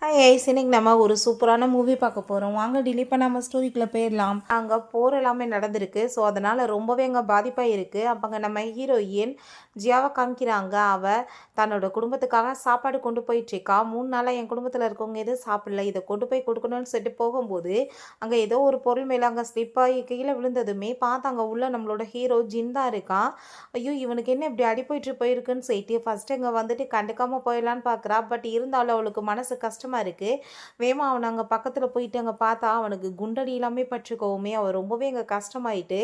Ice இன்னைக்கு நம்ம ஒரு சூப்பரான மூவி பார்க்க போகிறோம். வாங்க டிலே பண்ணாமல் ஸ்டோரிக்குள்ளே போயிடலாம். அங்கே போர் எல்லாமே நடந்திருக்கு. ஸோ அதனால் ரொம்பவே அங்கே பாதிப்பாக இருக்குது. அப்போங்க நம்ம ஹீரோயின் ஜியாவை காமிக்கிறாங்க. அவள் தன்னோட குடும்பத்துக்காக சாப்பாடு கொண்டு போயிட்டுருக்கா. 3 நாளாக என் குடும்பத்தில் இருக்கவங்க எதுவும் சாப்பிடல, இதை கொண்டு போய் கொடுக்கணும்னு சொல்லிட்டு போகும்போது அங்கே ஏதோ ஒரு பொருள் மேலே அங்கே ஸ்லிப்பாகி கீழே விழுந்ததுமே பார்த்து அங்கே உள்ள நம்மளோட ஹீரோ ஜின் தான் இருக்கான். ஐயோ இவனுக்கு என்ன இப்படி அடி போயிருக்குன்னு சொல்லிட்டு ஃபஸ்ட்டு இங்கே வந்துட்டு கண்டுக்காமல் போயிடலான்னு பார்க்குறா. பட் இருந்தாலும் அவளுக்கு மனசு கஷ்டமாக இருக்குது. வேமா அவன் அங்கே பக்கத்தில் போயிட்டு அங்கே பார்த்தா அவனுக்கு குண்டடி எல்லாமே பற்றிக்கவுமே அவன் ரொம்பவே அங்கே கஷ்டமாயிட்டு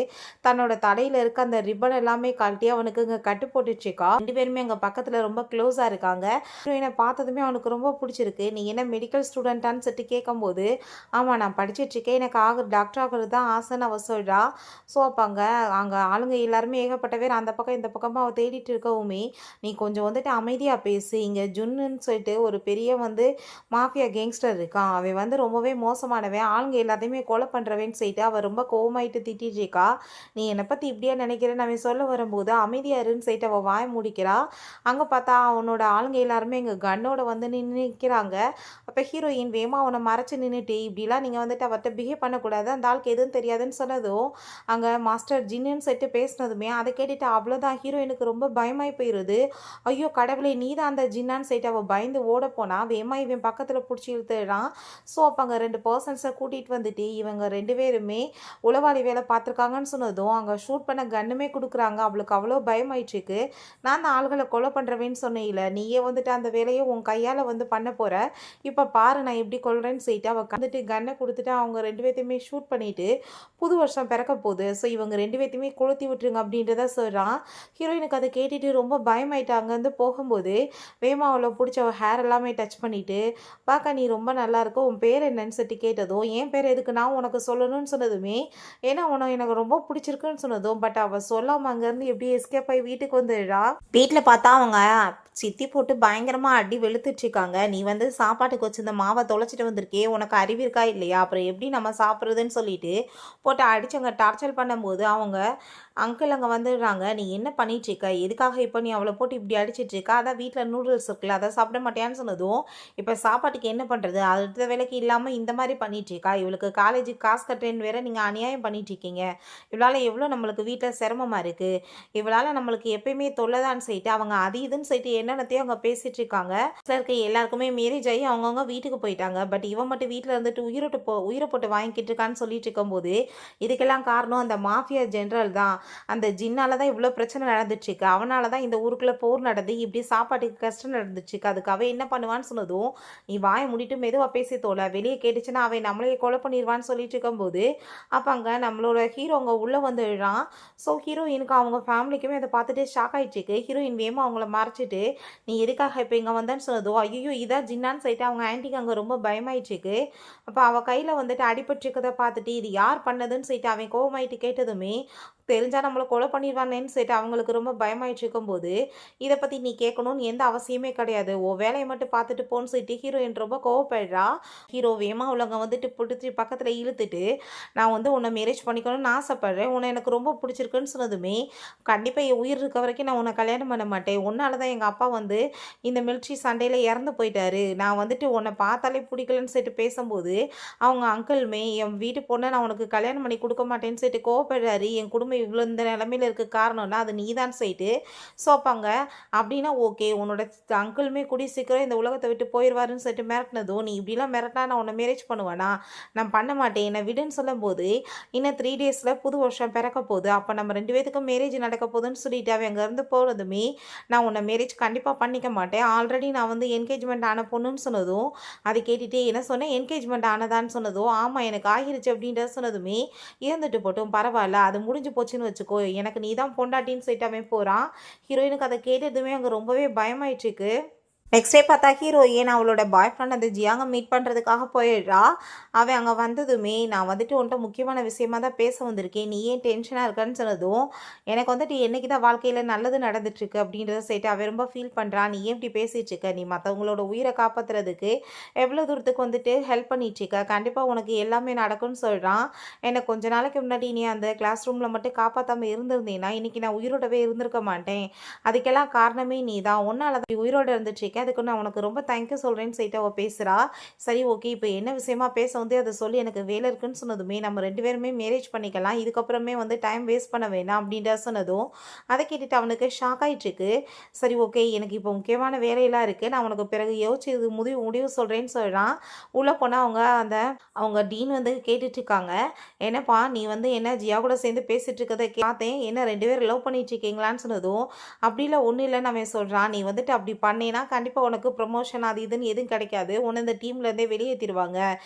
தன்னோட தலையில் இருக்க அந்த ரிப்பன் எல்லாமே கழட்டி அவனுக்கு இங்கே கட்டு போட்டுச்சுக்கா. 2 பேருமே அங்கே பக்கத்தில் ரொம்ப க்ளோஸாக இருக்காங்க. ஹீரோயினை பார்த்ததுமே அவனுக்கு ரொம்ப பிடிச்சிருக்கு. நீ என்ன மெடிக்கல் ஸ்டூடெண்ட்டான்னு சொல்லிட்டு கேட்கும்போது ஆமாம் நான் படிச்சிட்ருக்கேன், எனக்கு டாக்டர் ஆகிறது தான் ஆசைன்னு அவள் சொல்கிறா. ஸோ அப்போ அங்கே ஆளுங்க எல்லாருமே ஏகப்பட்ட பேர் அந்த பக்கம் இந்த பக்கமாக அவள் தேடிட்டு இருக்கவுமே நீ கொஞ்சம் வந்துட்டு அமைதியாக பேசு, இங்கே ஜுன்னுன்னு சொல்லிட்டு ஒரு பெரிய மாஃபியா கேங்ஸ்டர் இருக்கான், அவன் ரொம்பவே மோசமானவன், ஆளுங்க எல்லாத்தையுமே கொலை பண்ணுறவன்னு சொல்லிட்டு அவள் ரொம்ப கோவமாயிட்டு திட்டிட்டு இருக்கா. நீ என்னை பற்றி இப்படியா நினைக்கிறேன்னு அவன் சொல்ல வரும்போது அமைதியாருன்னு சொல்லிட்டு அவள் வாய முடிக்கிறா. அங்கே பார்த்தா அவனோட ஆளுங்க எல்லாருமே எங்கள் கன்னோட நிற்கிறாங்க. அப்போ ஹீரோயின் வேமா அவனை மறைச்சி நின்றுட்டு இப்படிலாம் நீங்கள் அவர்கிட்ட பிஹேவ் பண்ணக்கூடாது, அந்த ஆளுக்கு எதுவும் தெரியாதுன்னு சொன்னதும் அங்கே மாஸ்டர் ஜின்னு சொல்லிட்டு பேசினதுமே அதை கேட்டுட்டு அவ்வளோதான் ஹீரோயினுக்கு ரொம்ப பயமாகி போயிடுது. ஐயோ கடவுளே நீ தான் அந்த ஜின்னான்னு சொல்லிட்டு அவள் பயந்து ஓட போனா. வேமா இவன் பக்கத்தில் பிடிச்சி இழுத்துறான். ஸோ அப்போ அங்கே 2 பர்சன்ஸை கூட்டிகிட்டு வந்துட்டு இவங்க 2 பேருமே உளவாளி வேலை பார்த்துருக்காங்கன்னு சொன்னதும் அங்கே ஷூட் பண்ண கன்னுமே கொடுக்குறாங்க. அவளுக்கு அவ்வளோ பயமாயிட்டுருக்கு. நான் அந்த ஆள்களை கொலை பண்ணுறவேன்னு சொன்னேன், நீயே அந்த வேலையை உன் கையால் பண்ண போகிற, இப்போ பாரு நான் எப்படி கொள்றேன்னு சொல்லிட்டு அவள் கன்னை கொடுத்துட்டு அவங்க 2 பேர்த்தையுமே ஷூட் பண்ணிவிட்டு புது வருஷம் பிறக்க போகுது, ஸோ இவங்க 2 பேர்த்தையுமே கொளுத்தி விட்டுருங்க அப்படின்றத சொல்கிறான். ஹீரோயினுக்கு அதை கேட்டுட்டு ரொம்ப பயமாயிட்டு அங்கேருந்து போகும்போது வேமா அவளை பிடிச்ச அவள் ஹேர் எல்லாமே டச் பண்ணிவிட்டு பார்க்க நீ ரொம்ப நல்லா இருக்க, உன் பேர் என்னன்னு சொல்லிட்டு கேட்டதும் என் பேர் எதுக்கு நான் உனக்கு சொல்லணும்னு சொன்னதுமே ஏன்னா உனக்கு எனக்கு ரொம்ப பிடிச்சிருக்குன்னு சொன்னதும் பட் அவள் சொல்லாமல் அங்கேருந்து எப்படி எஸ்கேப் ஆகி வீட்டுக்கு வந்துடுறா. வீட்டில் பார்த்தா அவங்க சித்தி போட்டு பயங்கரமாக அடி வெளுத்துட்ருக்காங்க. நீ சாப்பாட்டுக்கு வச்சிருந்த மாவை தொலைச்சிட்டு வந்திருக்கே, உனக்கு அறிவு இருக்கா இல்லையா, அப்புறம் எப்படி நம்ம சாப்பிட்றதுன்னு சொல்லிட்டு போட்டு அடிச்சவங்க டார்ச்சர் பண்ணும்போது அவங்க அங்கிள் அங்கே வந்துடுறாங்க. நீ என்ன பண்ணிகிட்ருக்க, எதுக்காக இப்போ நீ அவளை போட்டு இப்படி அடிச்சிட்ருக்கா, அதான் வீட்டில் நூடுல்ஸ் இருக்குல்ல அதை சாப்பிட மாட்டேன்னு சொன்னதும் இப்போ சாப்பாட்டுக்கு என்ன பண்ணுறது, அடுத்த வேலைக்கு இல்லாமல் இந்த மாதிரி பண்ணிகிட்ருக்கா, இவளுக்கு காலேஜுக்கு காசு கட்டுறேன்னு வேற நீங்கள் அநியாயம் பண்ணிகிட்ருக்கீங்க, இவளால் எவ்வளோ நம்மளுக்கு வீட்டில் சிரமமாக இருக்குது, இவளால் நம்மளுக்கு எப்பயுமே தொல்லைதான்னு சொல்லிட்டு அவங்க அது இதுன்னு சொல்லிட்டு என்னென்னத்தையும் அவங்க பேசிகிட்டு இருக்காங்க. இருக்க எல்லாருக்குமே மேரேஜ் ஆகி அவங்கவுங்க வீட்டுக்கு போயிட்டாங்க. பட் இவன் மட்டும் வீட்டில் இருந்துட்டு உயிரை போட்டு வாங்கிக்கிட்டு இருக்கான்னு சொல்லிட்டு இருக்கும்போது இதுக்கெல்லாம் காரணம் அந்த மாஃபியா ஜென்ரல் தான், அந்த ஜின்னால தான் இவ்வளோ பிரச்சனை நடந்துட்டுருக்கு, அவனால தான் இந்த ஊருக்குள்ளே போர் நடந்து இப்படி சாப்பாட்டுக்கு கஷ்டம் நடந்துச்சுருக்கு, அதுக்கு அவன் என்ன பண்ணுவான்னு சொன்னதும் நீ வாயை முடிட்டு மெதுவாக பேசி தோல, வெளியே கேட்டுச்சுன்னா அவன் நம்மளையே கொலை பண்ணிடுவான்னு சொல்லிட்டு இருக்கும்போது அப்போ அங்கே நம்மளோட ஹீரோ அங்கே உள்ளே வந்துடுறான். ஸோ ஹீரோயினுக்கு அவங்க ஃபேமிலிக்குமே அதை பார்த்துட்டு ஷாக் ஆகிட்டுருக்கு. ஹீரோயின் வேமா அவங்கள மறைச்சிட்டு நீ எதுக்காக இப்போ இங்கே வந்தேன்னு சொன்னதோ ஐயோ இதான் ஜின்னான்னு சொல்லிட்டு அவங்க ஆன்ட்டிக்கு அங்கே ரொம்ப பயமாயிட்டுருக்கு. அப்போ அவள் கையில் அடிபட்டுருக்கதை பார்த்துட்டு இது யார் பண்ணதுன்னு சொல்லிட்டு அவன் கோவமாயிட்டு கேட்டதுமே தெரிஞ்சால் நம்மளை கொலை பண்ணிடுவானேன்னு சொல்லிட்டு அவங்களுக்கு ரொம்ப பயமாயிட்டு இருக்கும்போது இதை பற்றி நீ கேட்கணும்னு எந்த அவசியமே கிடையாது, ஓ வேலையை மட்டும் பார்த்துட்டு போன்னு சொல்லிட்டு ஹீரோயின் ரொம்ப கோவப்படுறா. ஹீரோ வேமா அவளங்க பிடிச்சி பக்கத்தில் இழுத்துட்டு நான் உன்னை மேரேஜ் பண்ணிக்கணும்னு ஆசைப்படுறேன், உன்னை எனக்கு ரொம்ப பிடிச்சிருக்குன்னு சொன்னதுமே கண்டிப்பாக என் உயிர் இருக்க வரைக்கும் நான் உன்னை கல்யாணம் பண்ண மாட்டேன், உன்னால தான் எங்கள் அப்பா இந்த மிலிட்ரி சண்டையில் இறந்து போயிட்டாரு, நான் உன்னை பார்த்தாலே பிடிக்கலன்னு சொல்லிட்டு பேசும்போது அவங்க அங்கிள்மே என் வீட்டு பொண்ணை நான் உனக்கு கல்யாணம் பண்ணி கொடுக்க மாட்டேன்னு சொல்லிட்டு கோவப்படுறாரு, என் குடும்பம் இவ்வளோ இந்த நிலமையில இருக்க காரணம்னா அது நீ தான் சொல்லிட்டு ஸோ அப்பாங்க அப்படின்னா ஓகே உன்னோட அங்கிளுமே கூடிய சீக்கிரம் இந்த உலகத்தை விட்டு போயிடுவாருன்னு சொல்லிட்டு மிரட்டினதும் நீ இப்படிலாம் மிரட்டினா நான் உன்னை மேரேஜ் பண்ணுவேனா, நான் பண்ண மாட்டேன், என்னை விடுன்னு சொல்லும்போது இன்னும் 3 டேஸில் புது வருஷம் பிறக்க போகுது, அப்போ நம்ம 2 பேத்துக்கும் மேரேஜ் நடக்க போகுதுன்னு சொல்லிட்டு அவன் அங்கேருந்து போகிறதுமே நான் உன்னை மேரேஜ் கண்டிப்பாக பண்ணிக்க மாட்டேன், ஆல்ரெடி நான் என்கேஜ்மெண்ட் ஆன பொண்ணுன்னு சொன்னதும் அதை கேட்டுகிட்டே என்ன சொன்னேன் என்கேஜ்மெண்ட் ஆனதான்னு சொன்னதும் ஆமாம் எனக்கு ஆகிருச்சு அப்படின்றத சொன்னதுமே இருந்துட்டு போட்டும் பரவாயில்ல அது முடிஞ்சு போச்சுன்னு வச்சுக்கோ, எனக்கு நீ தான் பொண்டாட்டின்னு சொல்லிட்டு அவன் போகிறான். ஹீரோயினுக்கு அதை கேட்டதுமே அங்கே ரொம்பவே பயமாயிட்டுருக்கு. நெக்ஸ்ட் டே பார்த்தா ஹீரோயின் அவளோட பாய் ஃப்ரெண்ட் அந்த ஜியாங்க மீட் பண்ணுறதுக்காக போயிடுறா. அவன் அங்கே வந்ததுமே நான் உன்ட்ட முக்கியமான விஷயமா தான் பேச வந்திருக்கேன், நீ ஏன் டென்ஷனாக இருக்கன்னு சொன்னதும் எனக்கு என்றைக்கு தான் வாழ்க்கையில் நல்லது நடந்துட்டுருக்கு அப்படின்றத சேர்த்து அவன் ரொம்ப ஃபீல் பண்ணுறான். நீ ஏன் இப்படி பேசிகிட்ருக்க, நீ மற்றவங்களோட உயிரை காப்பாற்றுறதுக்கு எவ்வளோ தூரத்துக்கு ஹெல்ப் பண்ணிகிட்ருக்க, கண்டிப்பாக உனக்கு எல்லாமே நடக்கும்னு சொல்கிறான். எனக்கு கொஞ்ச நாளைக்கு முன்னாடி நீ அந்த கிளாஸ் ரூமில் மட்டும் காப்பாற்றாமல் இருந்திருந்தேன்னா இன்றைக்கி நான் உயிரோடவே இருந்திருக்க மாட்டேன், அதுக்கெல்லாம் காரணமே நீ தான், உன்னால் தான் உயிரோடு இருந்துட்டுருக்கேன், அதுக்கு நான் உனக்கு ரொம்ப தேங்க்யூ சொல்கிறேன்னு சொல்லிட்டு அவள் பேசுகிறா. சரி ஓகே, இப்போ என்ன விஷயமா பேச வந்து அதை சொல்லி எனக்கு வேலை இருக்குன்னு சொன்னதுமே நம்ம 2 பேருமே மேரேஜ் பண்ணிக்கலாம், இதுக்கப்புறமே வந்து டைம் வேஸ்ட் பண்ண வேணாம் அப்படின்ற சொன்னதும் அதை கேட்டுட்டு அவனுக்கு ஷாக் ஆகிட்டுருக்கு. சரி ஓகே, எனக்கு இப்போ முக்கியமான வேலையெல்லாம் இருக்குது, நான் உனக்கு பிறகு யோசிச்சு இது முடிவு முடிவு சொல்கிறேன்னு சொல்கிறான். உள்ளே போனால் அவங்க டீன் வந்து கேட்டுட்ருக்காங்க. என்னப்பா நீ வந்து என்ன ஜியா கூட சேர்ந்து பேசிகிட்டு இருக்கதை பார்த்தேன், என்ன 2 பேரும் லவ் பண்ணிட்டு இருக்கீங்களான்னு சொன்னதும் அப்படிலாம் ஒன்றும் இல்லைன்னு அவன் சொல்கிறான். நீ வந்துட்டு அப்படி பண்ணேன்னா கண்டிப்பாக உனக்கு ப்ரொமோஷன் அது இதுன்னு எதுவும் கிடைக்காது, உன்னை இந்த டீம்லேருந்தே வெளியேற்றிடுவாங்க,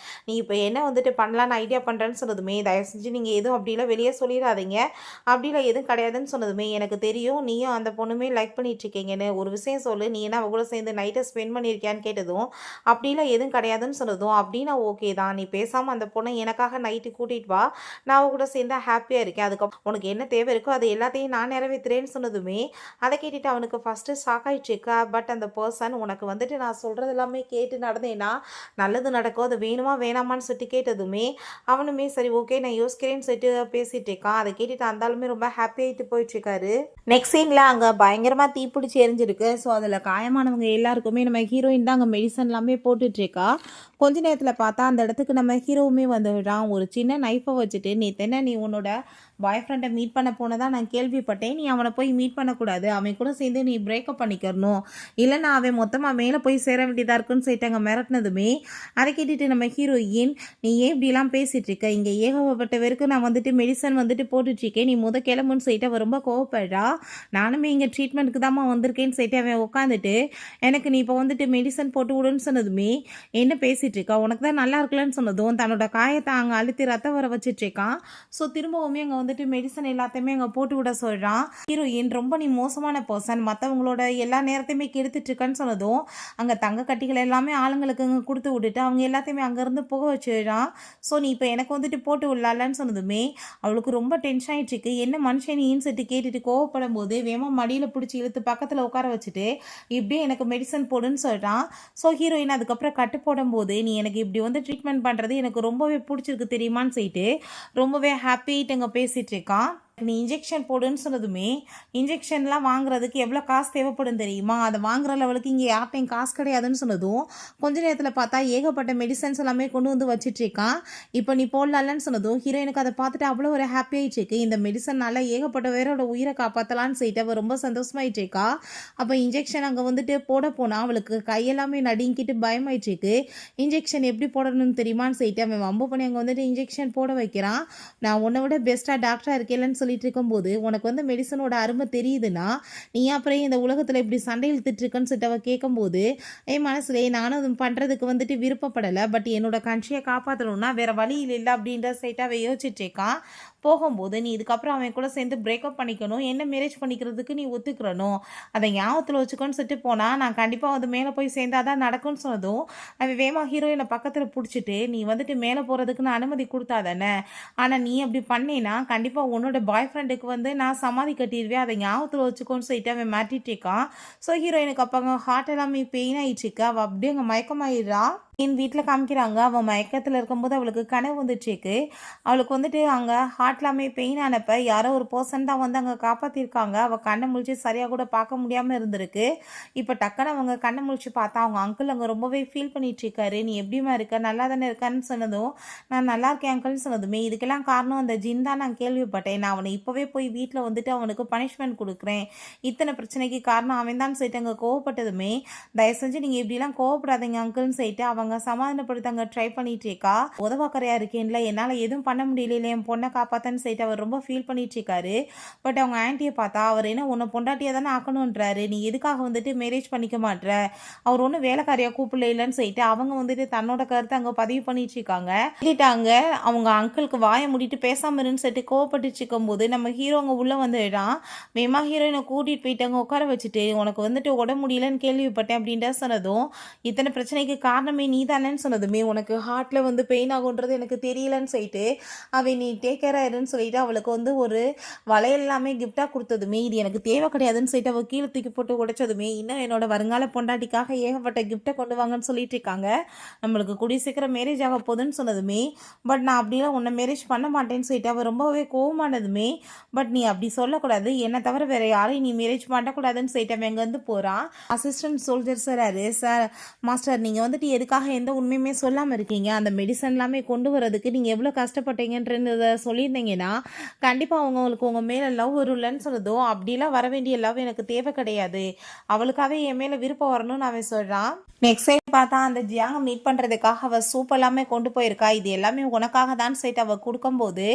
நீ இப்போ என்ன வந்துட்டு பண்ணலான்னு ஐடியா பண்ணுறேன்னு சொன்னதுமே தயவு செஞ்சு நீங்கள் எதுவும் அப்படிலாம் வெளியே சொல்லிடாதீங்க, அப்படிலாம் எதுவும் கிடையாதுன்னு சொன்னதுமே எனக்கு தெரியும் நீயும் அந்த பொண்ணுமே லைக் பண்ணிகிட்ருக்கீங்கன்னு, ஒரு விஷயம் சொல்லு, நீ என்ன அவ கூட சேர்ந்து நைட்டை ஸ்பெண்ட் பண்ணியிருக்கியான்னு கேட்டதும் அப்படிலாம் எதுவும் கிடையாதுன்னு சொன்னதும் அப்படின்னா ஓகே தான், நீ பேசாமல் அந்த பொண்ணை எனக்காக நைட்டு கூட்டிகிட்டு வா, நான் அவ கூட சேர்ந்து ஹாப்பியாக இருக்கேன், அதுக்கப்புறம் உனக்கு என்ன தேவை இருக்கோ அது எல்லாத்தையும் நான் நிறைவேற்றுறேன்னு சொன்னதுமே அதை கேட்டுட்டு அவனுக்கு ஃபஸ்ட்டு ஷாக் ஆகிட்டுருக்கா. பட் அந்த பர்சன் உனக்கு வந்துட்டு நான் சொல்கிறது எல்லாமே கேட்டு நடந்தேன்னா நல்லது நடக்கும், அது வேணுமா வேணாமான்னு சொல்லிட்டு கேட்டதுமே அவனுமே சரி ஓகே நான் யோசிக்கிறேன்னு சொல்லிட்டு பேசிகிட்டு இருக்கான். அதை கேட்டுட்டு அந்தாலுமே ரொம்ப ஹாப்பி ஆகிட்டு போயிட்டுருக்காரு. நெக்ஸ்ட் சீனில் அங்கே பயங்கரமாக தீப்பிடிச்சி எரிஞ்சிருக்கு. ஸோ அதில் காயமானவங்க எல்லாருக்குமே நம்ம ஹீரோயின் தான் அங்கே மெடிசன் எல்லாமே போட்டுட்ருக்கா. கொஞ்ச நேரத்தில் பார்த்தா அந்த இடத்துக்கு நம்ம ஹீரோவுமே வந்துடுறான். ஒரு சின்ன நைஃபை வச்சுட்டு நீ உன்னோட பாய் ஃப்ரெண்டை மீட் பண்ண போனதான் நான் கேள்விப்பட்டேன், நீ அவனை போய் மீட் பண்ணக்கூடாது, அவன் கூட சேர்ந்து நீ பிரேக்கப் பண்ணிக்கிறணும், இல்லைன்னா அவன் மொத்தமாக மேலே போய் சேர வேண்டியதாக இருக்குன்னு சொல்லிட்டு அங்கே மிரட்டினதுமே அதை கேட்டுட்டு நம்ம ஹீரோயின் நீ ஏன் இப்படிலாம் பேசிகிட்டு இருக்க, இங்கே ஏகப்பட்ட பேருக்கு நான் வந்துட்டு மெடிசன் வந்துட்டு போட்டுட்ருக்கேன், நீ கிளம்புன்னு சொல்லிட்டு அவன் ரொம்ப கோவப்படுறா. நானுமே இங்கே ட்ரீட்மெண்ட்டுக்கு தான்மா வந்திருக்கேன்னு சொல்லிட்டு அவன் உட்காந்துட்டு எனக்கு நீ இப்போ வந்துட்டு மெடிசன் போட்டு விடுன்னு சொன்னதுமே என்ன பேசிகிட்டு இருக்கா, உனக்கு தான் நல்லா இருக்கலன்னு சொன்னதும் தன்னோட காயத்தை அங்கே அழுத்தி ரத்தம் வர வச்சிட்ருக்கான். ஸோ திரும்பவுமே அங்கே வந்துட்டு மெடிசன் எல்லாத்தையுமே அங்கே போட்டு விட சொல்கிறான். ஹீரோயின் ரொம்ப நீ மோசமான பர்சன், மற்றவங்களோட எல்லா நேரத்தையுமே கெடுத்துட்ருக்கன்னு சொன்னதும் அங்கே தங்க கட்டிகள் எல்லாமே ஆளுங்களுக்கு அங்கே கொடுத்து விட்டுட்டு அவங்க எல்லாத்தையுமே அங்கேருந்து புக வச்சிடுறான். ஸோ நீ இப்போ எனக்கு வந்துட்டு போட்டு விடலான்னு சொன்னதுமே அவளுக்கு ரொம்ப டென்ஷன் ஆகிட்டுருக்கு. என்ன மனுஷன் நீன்னு சொல்லிட்டு கேட்டுட்டு கோவப்படும் போது வேமா மடியில் பிடிச்சி இழுத்து பக்கத்தில் உட்கார வச்சுட்டு இப்படியே எனக்கு மெடிசன் போடுன்னு சொல்கிறான். ஸோ ஹீரோயின் அதுக்கப்புறம் கட்டு போடும்போது நீ எனக்கு இப்படி வந்து ட்ரீட்மெண்ட் பண்ணுறது எனக்கு ரொம்பவே பிடிச்சிருக்கு தெரியுமான்னு சொல்லிட்டு ரொம்பவே ஹாப்பிட்டு அங்கே பேசிகிட்டு இருக்கான். நீ இன்ஜெக்ஷன் போடுன்னு சொன்னதுமே இன்ஜெக்ஷன்லாம் வாங்குறதுக்கு எவ்வளோ காசு தேவைப்படும் தெரியுமா, அதை வாங்குற லெவலுக்கு இங்கே யார்ட்டையும் காசு கிடையாதுன்னு சொன்னதும் கொஞ்ச நேரத்தில் பார்த்தா ஏகப்பட்ட மெடிசன்ஸ் எல்லாமே கொண்டு வந்து வச்சிட்ருக்கான். இப்போ நீ போடலான்னு சொன்னதும் ஹீரோயினுக்கு அதை பார்த்துட்டு அவ்வளோ ஒரு ஹாப்பி ஆகிட்டுருக்கு. இந்த மெடிசனால் ஏகப்பட்ட பேரோட உயிரை காப்பாற்றலான்னு சொல்லிட்டு அவள் ரொம்ப சந்தோஷமாயிட்டுருக்கா. அப்போ இன்ஜெக்ஷன் அங்கே வந்துட்டு போட போனால் அவளுக்கு கையெல்லாமே நடுங்கிட்டு பயமாயிட்டுருக்கு. இன்ஜெக்ஷன் எப்படி போடணும்னு தெரியுமான்னு சொல்லிட்டு அவன் வம்பு பண்ணி அங்கே வந்துட்டு இன்ஜெக்ஷன் போட வைக்கிறான். நான் உன்னை விட பெஸ்ட்டாக டாக்டராக இருக்கேன்னு சொல்லிட்டு இருக்கும்போது உனக்கு வந்து மெடிசனோட அருமை தெரியுதுன்னா நீ அப்புறம் இந்த உலகத்தில் இப்படி சண்டை இழுத்துட்ருக்குன்னு சொல்லிட்டு அவள் கேட்கும்போது மனசுலே நானும் அது பண்ணுறதுக்கு வந்துட்டு விருப்பப்படலை, பட் என்னோட கண்ட்ரியை காப்பாற்றணும்னா வேற வழி இல்லை அப்படின்ற சைட்டாக அவள் யோசிச்சுட்ருக்கான். போகும்போது நீ இதுக்கப்புறம் அவன் கூட சேர்ந்து பிரேக்கப் பண்ணிக்கணும், என்ன மேரேஜ் பண்ணிக்கிறதுக்கு நீ ஒத்துக்கிறணும், அதை ஞாபகத்தில் வச்சுக்கோன்னு சொல்லிட்டு போனால் நான் கண்டிப்பாக வந்து மேலே போய் சேர்ந்தாதான் நடக்கும்னு சொன்னதும் அவன் வேமா ஹீரோயினை பக்கத்தில் பிடிச்சிட்டு நீ வந்துட்டு மேலே போகிறதுக்கு நான் அனுமதி கொடுத்தா தானே, ஆனால் நீ அப்படி பண்ணேன்னா கண்டிப்பாக உன்னோட பாய் ஃப்ரெண்டுக்கு வந்து நான் சமாதி கட்டிடுவேன், அதை ஞாபகத்தில் வச்சுக்கோன்னு சொல்லிட்டு அவன் மாட்டிட்டு இருக்கான். ஸோ ஹீரோயினுக்கு அப்போ அங்கே ஹார்ட் எல்லாமே பெயின் ஆகிடுச்சிருக்கு. அவள் அப்படியே அங்கே மயக்கமாயிடுறா. என் வீட்டில் காமிக்கிறாங்க அவள் மயக்கத்தில் இருக்கும்போது அவளுக்கு கனவு வந்துட்டுருக்கு. அவளுக்கு வந்துட்டு அங்கே ஹார்ட்லாமே பெயின் ஆனப்போ யாரோ ஒரு பர்சன் தான் வந்து அங்கே காப்பாற்றிருக்காங்க. அவள் கண்ணை முழிச்சு சரியாக கூட பார்க்க முடியாமல் இருந்திருக்கு. இப்போ டக்குன்னு அவங்க கண்ணை முழிச்சு பார்த்தா அவங்க அங்கிள் அங்கே ரொம்பவே ஃபீல் பண்ணிகிட்ருக்காரு. நீ எப்படிமா இருக்க, நல்லா தானே இருக்கான்னு சொன்னதும் நான் நல்லா இருக்கேன் அங்கிள்னு சொன்னதுமே இதுக்கெல்லாம் காரணம் அந்த ஜின் தான் நான் கேள்விப்பட்டேன், நான் அவனை இப்போவே போய் வீட்டில் வந்துட்டு அவனுக்கு பனிஷ்மெண்ட் கொடுக்குறேன், இத்தனை பிரச்சனைக்கு காரணம் அவன் தான் சொல்லிட்டு அங்கே கோவப்பட்டதுமே தயவு செஞ்சு நீங்கள் இப்படிலாம் கோவப்படாதீங்க அங்கிள்னு சொல்லிட்டு அவங்க சமாதானப்படுத்தாங்க ட்ரை பண்ணிட்டு இருக்கா. உதவாக்கரையா இருக்கேன்ல, என்னால் எதுவும் பண்ண முடியல என் பொண்ணை காப்பாத்தன்னு சொல்லிட்டு அவர் ரொம்ப ஃபீல் பண்ணிட்டு இருக்காரு. பட் அவங்க ஆன்ட்டியை பார்த்தா அவர் என்ன உன்னை பொண்டாட்டியை தானே ஆக்கணுன்றாரு, நீ எதுக்காக வந்துட்டு மேரேஜ் பண்ணிக்க மாட்ற, அவர் ஒன்றும் வேலைக்காரியா கூப்பிடல இல்லைன்னு சொல்லிட்டு அவங்க வந்துட்டு தன்னோட கருத்தை அங்கே பதிவு பண்ணிட்டு இருக்காங்க. சொல்லிட்டாங்க அவங்க அங்கிளுக்கு வாயை முடிட்டு பேசாம இருன்னு சொல்லிட்டு கோவப்பட்டு இருக்கும் போது நம்ம ஹீரோ அங்கே உள்ள வந்துடுறான். மேமா ஹீரோயினை கூட்டிட்டு போயிட்டு அங்கே உட்கார வச்சுட்டு உனக்கு வந்துட்டு உடம்பு முடியலன்னு கேள்விப்பட்டேன் அப்படின்ற சொன்னதும் இத்தனை பிரச்சனைக்கு காரணமே நீ நீ தானேன்னு சொன்னதுமே உனக்கு ஹார்ட்டில் வந்து பெயின் ஆகுன்றது எனக்கு தெரியலன்னு சொல்லிட்டு நீ டேக் கேர் ஆயிருன்னு சொல்லிட்டு அவளுக்கு வந்து ஒரு வளையல் எல்லாமே கிஃப்டாக கொடுத்ததுமே இது எனக்கு தேவை கிடையாதுன்னு சொல்லிட்டு அவள் கீழே தூக்கி போட்டு உடைச்சதுமே இன்னும் என்னோட வருங்கால பொண்டாட்டிக்காக ஏகப்பட்ட கிஃப்ட்டை கொண்டு வாங்கன்னு சொல்லிட்டு இருக்காங்க. நம்மளுக்கு கூடிய சீக்கிரம் மேரேஜ் ஆக போகுதுன்னு சொன்னதுமே நான் அப்படிலாம் உன்னை மேரேஜ் பண்ண மாட்டேன்னு சொல்லிட்டு அவள் ரொம்பவே கோவமானதுமே நீ அப்படி சொல்லக்கூடாது, என்னை தவிர வேற யாரையும் நீ மேரேஜ் பண்ணக்கூடாதுன்னு சொல்லிட்டு அவன் எங்கேருந்து போகிறான். அசிஸ்டன்ட் சோல்ஜர் சார் மாஸ்டர் நீங்கள் வந்துட்டு எதுக்காக எந்த உண்மையுமே சொல்லாமல் இருக்கீங்க, அந்த மெடிசன் எல்லாமே கொண்டு வரதுக்கு நீங்கள் எவ்வளோ கஷ்டப்பட்டீங்கன்றத சொல்லியிருந்தீங்கன்னா கண்டிப்பாக அவங்களுக்கு உங்கள் மேலே லவ் வரும்லன்னு சொல்லுதோ, அப்படிலாம் வர வேண்டிய லவ் எனக்கு தேவை கிடையாது, அவளுக்காகவே என் மேலே விருப்பம் வரணும்னு அவன் சொல்கிறான். நெக்ஸ்ட் டைம் பார்த்தா அந்த ஜியாங்கை மீட் பண்ணுறதுக்காக அவள் சூப் எல்லாமே கொண்டு போயிருக்கா, இது எல்லாமே உனக்காக தான் சொல்லிட்டு அவள் கொடுக்கும்போது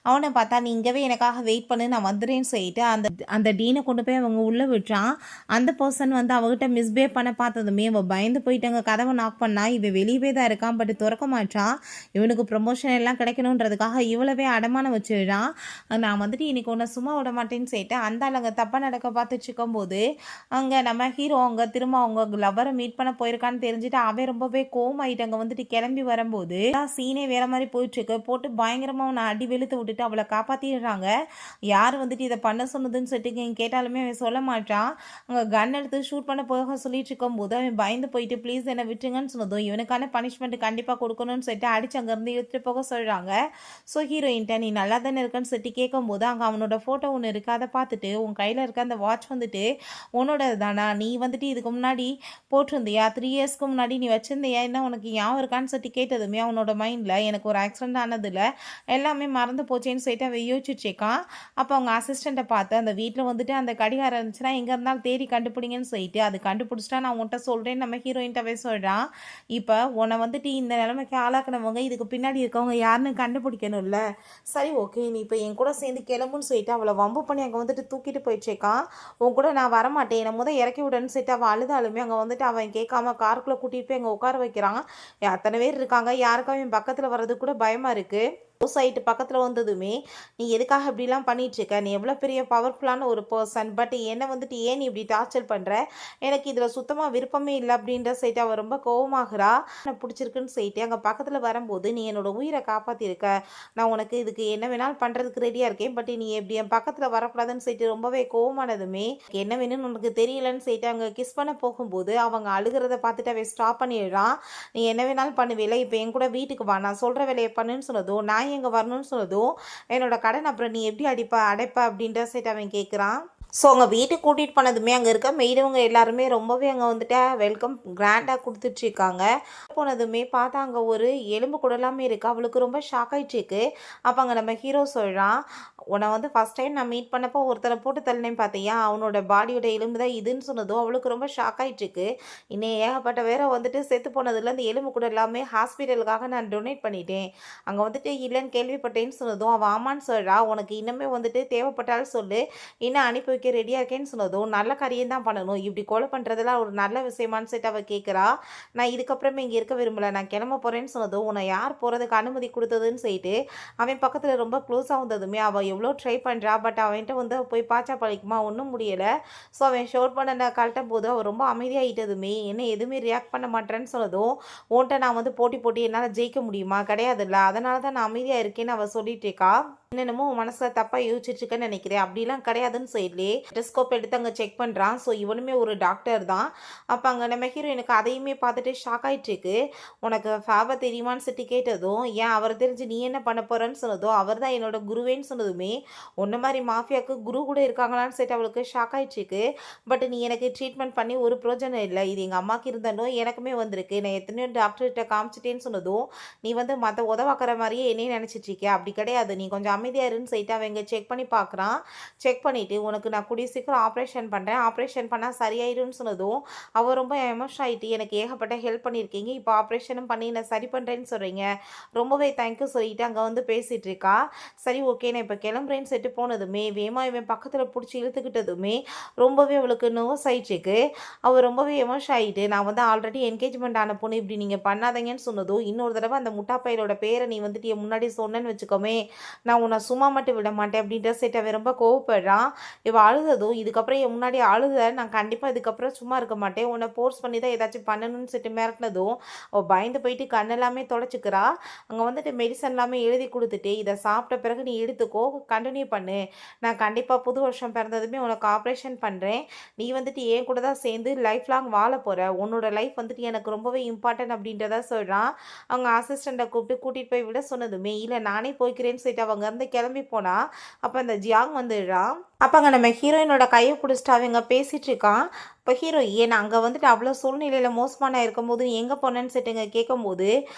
அவனை பார்த்தா நீ இங்கேவே எனக்காக வெயிட் பண்ணு நான் வந்துடுறேன்னு சொல்லிட்டு அந்த டீனை கொண்டு போய் அவங்க உள்ளே விட்டுறான். அந்த பர்சன் வந்து அவகிட்ட மிஸ்பிஹேவ் பண்ண பார்த்ததுமே அவள் பயந்து போயிட்டு அங்கே கதவை நாக் பண்ணா. இவன் வெளியவே தான் இருக்கான், பட் திறக்க மாட்டான். இவனுக்கு ப்ரொமோஷன் எல்லாம் கிடைக்கணுன்றதுக்காக இவ்வளவே அடமானம் வச்சுடுறான். நான் வந்துட்டு இன்னைக்கு உன்னை சும்மா விட மாட்டேன்னு சொல்லிட்டு அந்த அங்கே தப்பாக நடக்க பார்த்துட்டு இருக்கும்போது அங்கே நம்ம ஹீரோ அவங்க திரும்ப அவங்க லவ்வரை மீட் பண்ண போயிருக்கான்னு தெரிஞ்சுட்டு அவன் ரொம்பவே கோவமாயிட்டு அங்கே வந்துட்டு கிளம்பி வரும்போது சீனே வேற மாதிரி போயிட்டு இருக்கு. போட்டு பயங்கரமாக அவனை அடி வெளுத்து விட்டுட்டு அவளை காப்பாற்றிடுறாங்க. யார் வந்துட்டு இதை பண்ண சொன்னதுன்னு சொல்லிட்டு கேட்டாலுமே அவன் சொல்ல மாட்டான். அங்கே கன் எடுத்து ஷூட் பண்ண போக சொல்லிட்டு இருக்கும்போது அவன் பயந்து போயிட்டு ப்ளீஸ் என்னை விட்டுருங்கன்னு சொன்னதும் இவனுக்கான பனிஷ்மெண்ட் கண்டிப்பாக கொடுக்கணும்னு சொல்லிட்டு அடிச்சு அங்கேருந்து இழுத்துட்டு போக சொல்கிறாங்க. ஸோ ஹீரோயின்ட்ட நீ நல்லா தானே இருக்குன்னு சொல்லிட்டு கேட்கும்போது அங்கே அவனோட ஃபோட்டோ ஒன்று இருக்கு, அதை பார்த்துட்டு உன் கையில் இருக்க அந்த வாட்ச் வந்துட்டு உன்னோட தானா, நீ வந்துட்டு இதுக்கு முன்னாடி போட்டிருந்தியா, 3 இயர்ஸ்க்கு முன்னாடி நீ வச்சிருந்தியா, என்ன உனக்கு ஞாபகம் இருக்கான்னு சொல்லிட்டு கேட்டதுமே அவனோட மைண்டில் எனக்கு ஒரு ஆக்சிடென்ட் ஆனதில் எல்லாமே மறந்து போச்சேன்னு சொல்லிட்டு அவன் யோசிச்சுருக்கான். அப்போ அவங்க அசிஸ்டண்ட்டை பார்த்து அந்த வீட்டில் வந்துட்டு அந்த கடிகாரம் இருந்துச்சுன்னா எங்கே இருந்தாலும் தேடி கண்டுபிடிங்கன்னு சொல்லிட்டு அது கண்டுபிடிச்சிட்டா நான் உன்கிட்ட சொல்கிறேன்னு நம்ம ஹீரோயின்ட்டவே சொல்கிறான். இப்போ உன்னை வந்துட்டு இந்த நிலைமைக்கு ஆளாக்குனவங்க இதுக்கு பின்னாடி இருக்கவங்க யாருன்னு கண்டுபிடிக்கணும்ல. சரி ஓகே நீ இப்போ என் கூட சேர்ந்து கிளம்புன்னு சொல்லிட்டு அவளை வம்பு பண்ணி அங்கே வந்துட்டு தூக்கிட்டு போயிடுச்சேக்கான். உன் கூட நான் வரமாட்டேன், என்னை முதல் இறக்கி விடன்னு சொல்லிட்டு அவள் அழுதாலுமே அங்கே வந்துட்டு அவன் கேட்காம காருக்குள்ளே கூட்டிகிட்டு போய் அங்கே உட்கார வைக்கிறான். அத்தனை பேர் இருக்காங்க, யாருக்கும் அவன் பக்கத்தில் வர்றது கூட பயமாக இருக்குது. சைட்டு பக்கத்தில் வந்ததுமே நீ எதுக்காக இப்படிலாம் பண்ணிகிட்ருக்க, நீ எவ்வளோ பெரிய பவர்ஃபுல்லான ஒரு பர்சன், பட் என்னை வந்துட்டு ஏன் நீ இப்படி டார்ச்சர் பண்ணுற, எனக்கு இதில் சுத்தமாக விருப்பமே இல்லை அப்படின்ற சைட்டு அவள் ரொம்ப கோவமாகறா. நான் பிடிச்சிருக்குன்னு சொல்லிட்டு அங்கே பக்கத்தில் வரும்போது நீ என்னோட உயிரை காப்பாற்றிருக்க, நான் உனக்கு இதுக்கு என்ன வேணாலும் பண்ணுறதுக்கு ரெடியாக இருக்கேன், பட் நீ எப்படி என் பக்கத்தில் வரக்கூடாதுன்னு சொல்லிட்டு ரொம்பவே கோவமானதுமே என்ன வேணும்னு உனக்கு தெரியலன்னு சொல்லிட்டு அங்கே கிஸ் பண்ண போகும்போது அவங்க அழுகிறத பார்த்துட்டு அவன் ஸ்டாப் பண்ணிடுறான். நீ என்ன வேணாலும் பண்ணுவேல, இப்போ என் கூட வீட்டுக்கு வா, நான் சொல்கிற வேலையை பண்ணுன்னு சொன்னதும் நான் எங்கே வரணும்னு சொன்னதும் என்னோட கடன் அப்புறம் நீ எப்படி அடைப்ப அப்படின்ற சைட் அவன் கேட்குறான். ஸோ அவங்க வீட்டுக்கு கூட்டிகிட்டு போனதுமே அங்கே இருக்க மெய்டவங்க எல்லாருமே ரொம்பவே அங்கே வந்துட்டு வெல்கம் கிராண்டாக கொடுத்துட்ருக்காங்க. போனதுமே பார்த்தா அங்கே ஒரு எலும்பு கூட எல்லாமே இருக்குது. அவளுக்கு ரொம்ப ஷாக் ஆகிட்டுருக்கு. அப்போ அங்கே நம்ம ஹீரோ சொல்கிறான், உன்னை வந்து ஃபஸ்ட் டைம் நான் மீட் பண்ணப்போ ஒருத்தரை போட்டு தள்ளினேன் பார்த்தியா, அவனோட பாடியோட எலும்பு தான் இதுன்னு சொன்னதும் அவளுக்கு ரொம்ப ஷாக் ஆகிட்டுருக்கு. இன்னும் ஏகப்பட்ட வேற வந்துட்டு செத்து போனதில் அந்த எலும்பு கூட எல்லாமே ஹாஸ்பிட்டலுக்காக நான் டொனேட் பண்ணிட்டேன், அங்கே வந்துட்டு இல்லைன்னு கேள்விப்பட்டேன்னு சொன்னதும் அவள் ஆமான்னு சொல்கிறா. உனக்கு இன்னுமே வந்துட்டு தேவைப்பட்டாலும் சொல்லு, இன்னும் அனுப்பி வைக்க ரெடியாக இருக்கேன்னு சொன்னதும் நல்ல காரியம் தான் பண்ணணும், இப்படி கொலை பண்ணுறதெல்லாம் ஒரு நல்ல விஷயமானு சொல்லிட்டு அவள் கேட்குறா. நான் இதுக்கப்புறமே இங்கே இருக்க விரும்பலை, நான் கிளம்ப போகிறேன்னு சொன்னதும் உன்னை யார் போகிறதுக்கு அனுமதி கொடுத்ததுன்னு சொல்லிட்டு அவன் பக்கத்தில் ரொம்ப க்ளோஸாக வந்ததுமே அவள் எவ்வளோ ட்ரை பண்ணுறா, பட் அவன்கிட்ட வந்து போய் பாச்சா பழிக்குமா ஒன்றும் முடியலை. ஸோ அவன் ஷோர் பண்ண கழட்டும் போது அவள் ரொம்ப அமைதியாகிட்டதுமே என்ன எதுவுமே ரியாக்ட் பண்ண மாட்டேன்னு சொன்னதும் உன்கிட்ட நான் வந்து போட்டி என்னால் ஜெயிக்க முடியுமா, கிடையாதுல்ல, அதனால தான் நான் அமைதியாக இருக்கேன்னு அவள் சொல்லிட்டு இருக்கா. என்னென்னமோ மனசில் தப்பாக யோசிச்சுட்ருக்கேன்னு நினைக்கிறேன், அப்படிலாம் கிடையாதுன்னு சொல்லி டெஸ்கோப் எடுத்து அங்கே செக் பண்ணுறான். ஸோ இவனுமே ஒரு டாக்டர் தான். அப்போ அங்கே நம்ம ஹீரோ எனக்கு அதையுமே பார்த்துட்டு ஷாக் ஆகிட்டுருக்கு. உனக்கு ஃபேபர் தெரியுமான்னு சொல்லி கேட்டதும் ஏன் அவர் தெரிஞ்சு நீ என்ன பண்ண போகிறேன்னு சொன்னதும் அவர் தான் என்னோட குருவேன்னு சொன்னதுமே ஒன்று மாதிரி மாஃபியாவுக்கு குரு கூட இருக்காங்களான்னு சொல்லிட்டு அவளுக்கு ஷாக் ஆகிட்டுருக்கு. பட் நீ எனக்கு ட்ரீட்மெண்ட் பண்ணி ஒரு பிரோஜனம் இல்லை, இது எங்கள் அம்மாவுக்கு இருந்தாலும் எனக்குமே வந்திருக்கு, நான் எத்தனையோ டாக்டர்கிட்ட காமிச்சிட்டேன்னு சொன்னதும் நீ வந்து மற்ற உதவாக்கிற மாதிரியே என்னையும் நினச்சிட்ருக்கே, அப்படி கிடையாது, நீ கொஞ்சம் அமைதியாக இருன்னு சொல்லிட்டு அவன் இங்கே செக் பண்ணி பார்க்குறான். செக் பண்ணிவிட்டு உனக்கு நான் கூடிய சீக்கிரம் ஆப்ரேஷன் பண்ணுறேன், ஆப்ரேஷன் பண்ணால் சரியாயிடும்னு சொன்னதும் அவள் ரொம்ப எமோஷன் ஆகிட்டு எனக்கு ஏகப்பட்ட ஹெல்ப் பண்ணியிருக்கீங்க, இப்போ ஆப்ரேஷனும் பண்ணி நான் சரி பண்ணுறேன்னு சொல்கிறீங்க, ரொம்பவே தேங்க்யூ சொல்லிட்டு அங்கே வந்து பேசிகிட்டு இருக்கா. சரி ஓகே நான் இப்போ கிளம்புறேன்னு சொல்லிட்டு போனதுமே வேமா இவன் பக்கத்தில் பிடிச்சி இழுத்துக்கிட்டதுமே ரொம்பவே அவளுக்கு நர்வஸ் ஆகிட்டுருக்கு. அவள் ரொம்பவே எமோஷன் ஆகிட்டு நான் வந்து ஆல்ரெடி என்கேஜ்மெண்ட் ஆன பொண்ணு, இப்படி நீங்கள் பண்ணாதீங்கன்னு சொன்னதும் இன்னொரு தடவை அந்த முட்டாப்பையலோட பேரை நீ வந்துட்டு முன்னாடி சொன்னேன்னு வச்சுக்கோமே நான் உன்னை சும்மா மட்டும் விட மாட்டேன் அப்படின்ற சைட் அவன் ரொம்ப கோவப்படுறான். இவள் அழுததும், இதுக்கப்புறம் என் முன்னாடி அழுத நான் கண்டிப்பாக இதுக்கப்புறம் சும்மா இருக்க மாட்டேன், உன்னை ஃபோர்ஸ் பண்ணி தான் ஏதாச்சும் பண்ணணும்னு சொல்லிட்டு மிரட்டினதும் அவள் பயந்து போயிட்டு கண்ணெல்லாமே தொடச்சிக்கிறா. அங்கே வந்துட்டு மெடிசன் எல்லாமே எழுதி கொடுத்துட்டு, இதை சாப்பிட்ட பிறகு நீ எடுத்துக்கோ, கண்டினியூ பண்ணு, நான் கண்டிப்பாக புது வருஷம் பிறந்ததுமே உனக்கு ஆப்ரேஷன் பண்ணுறேன், நீ வந்துட்டு என் கூட தான் சேர்ந்து லைஃப் லாங் வாழ போகிற, உன்னோட லைஃப் வந்துட்டு எனக்கு ரொம்பவே இம்பார்ட்டன்ட் அப்படின்றத சொல்கிறான். அவங்க அசிஸ்டண்ட்டை கூட்டிகிட்டு போய் விட சொன்னதுமே, இல்லை நானே போய்க்கிறேன்னு சொல்லிட்டு அவங்க இருந்து கிளம்பி போனா. அப்போ அந்த ஜியாங் வந்துடுறான். அப்போ அங்கே நம்ம ஹீரோயினோட கையை பிடிச்சிட்டு அவங்க பேசிகிட்டு இருக்கான். இப்போ ஹீரோயின் அங்கே வந்துட்டு அவ்வளோ சூழ்நிலையில் மோசமான இருக்கும்போது நீ எங்கே போனேன்னு சொல்லிட்டுங்க கேட்கும்போது,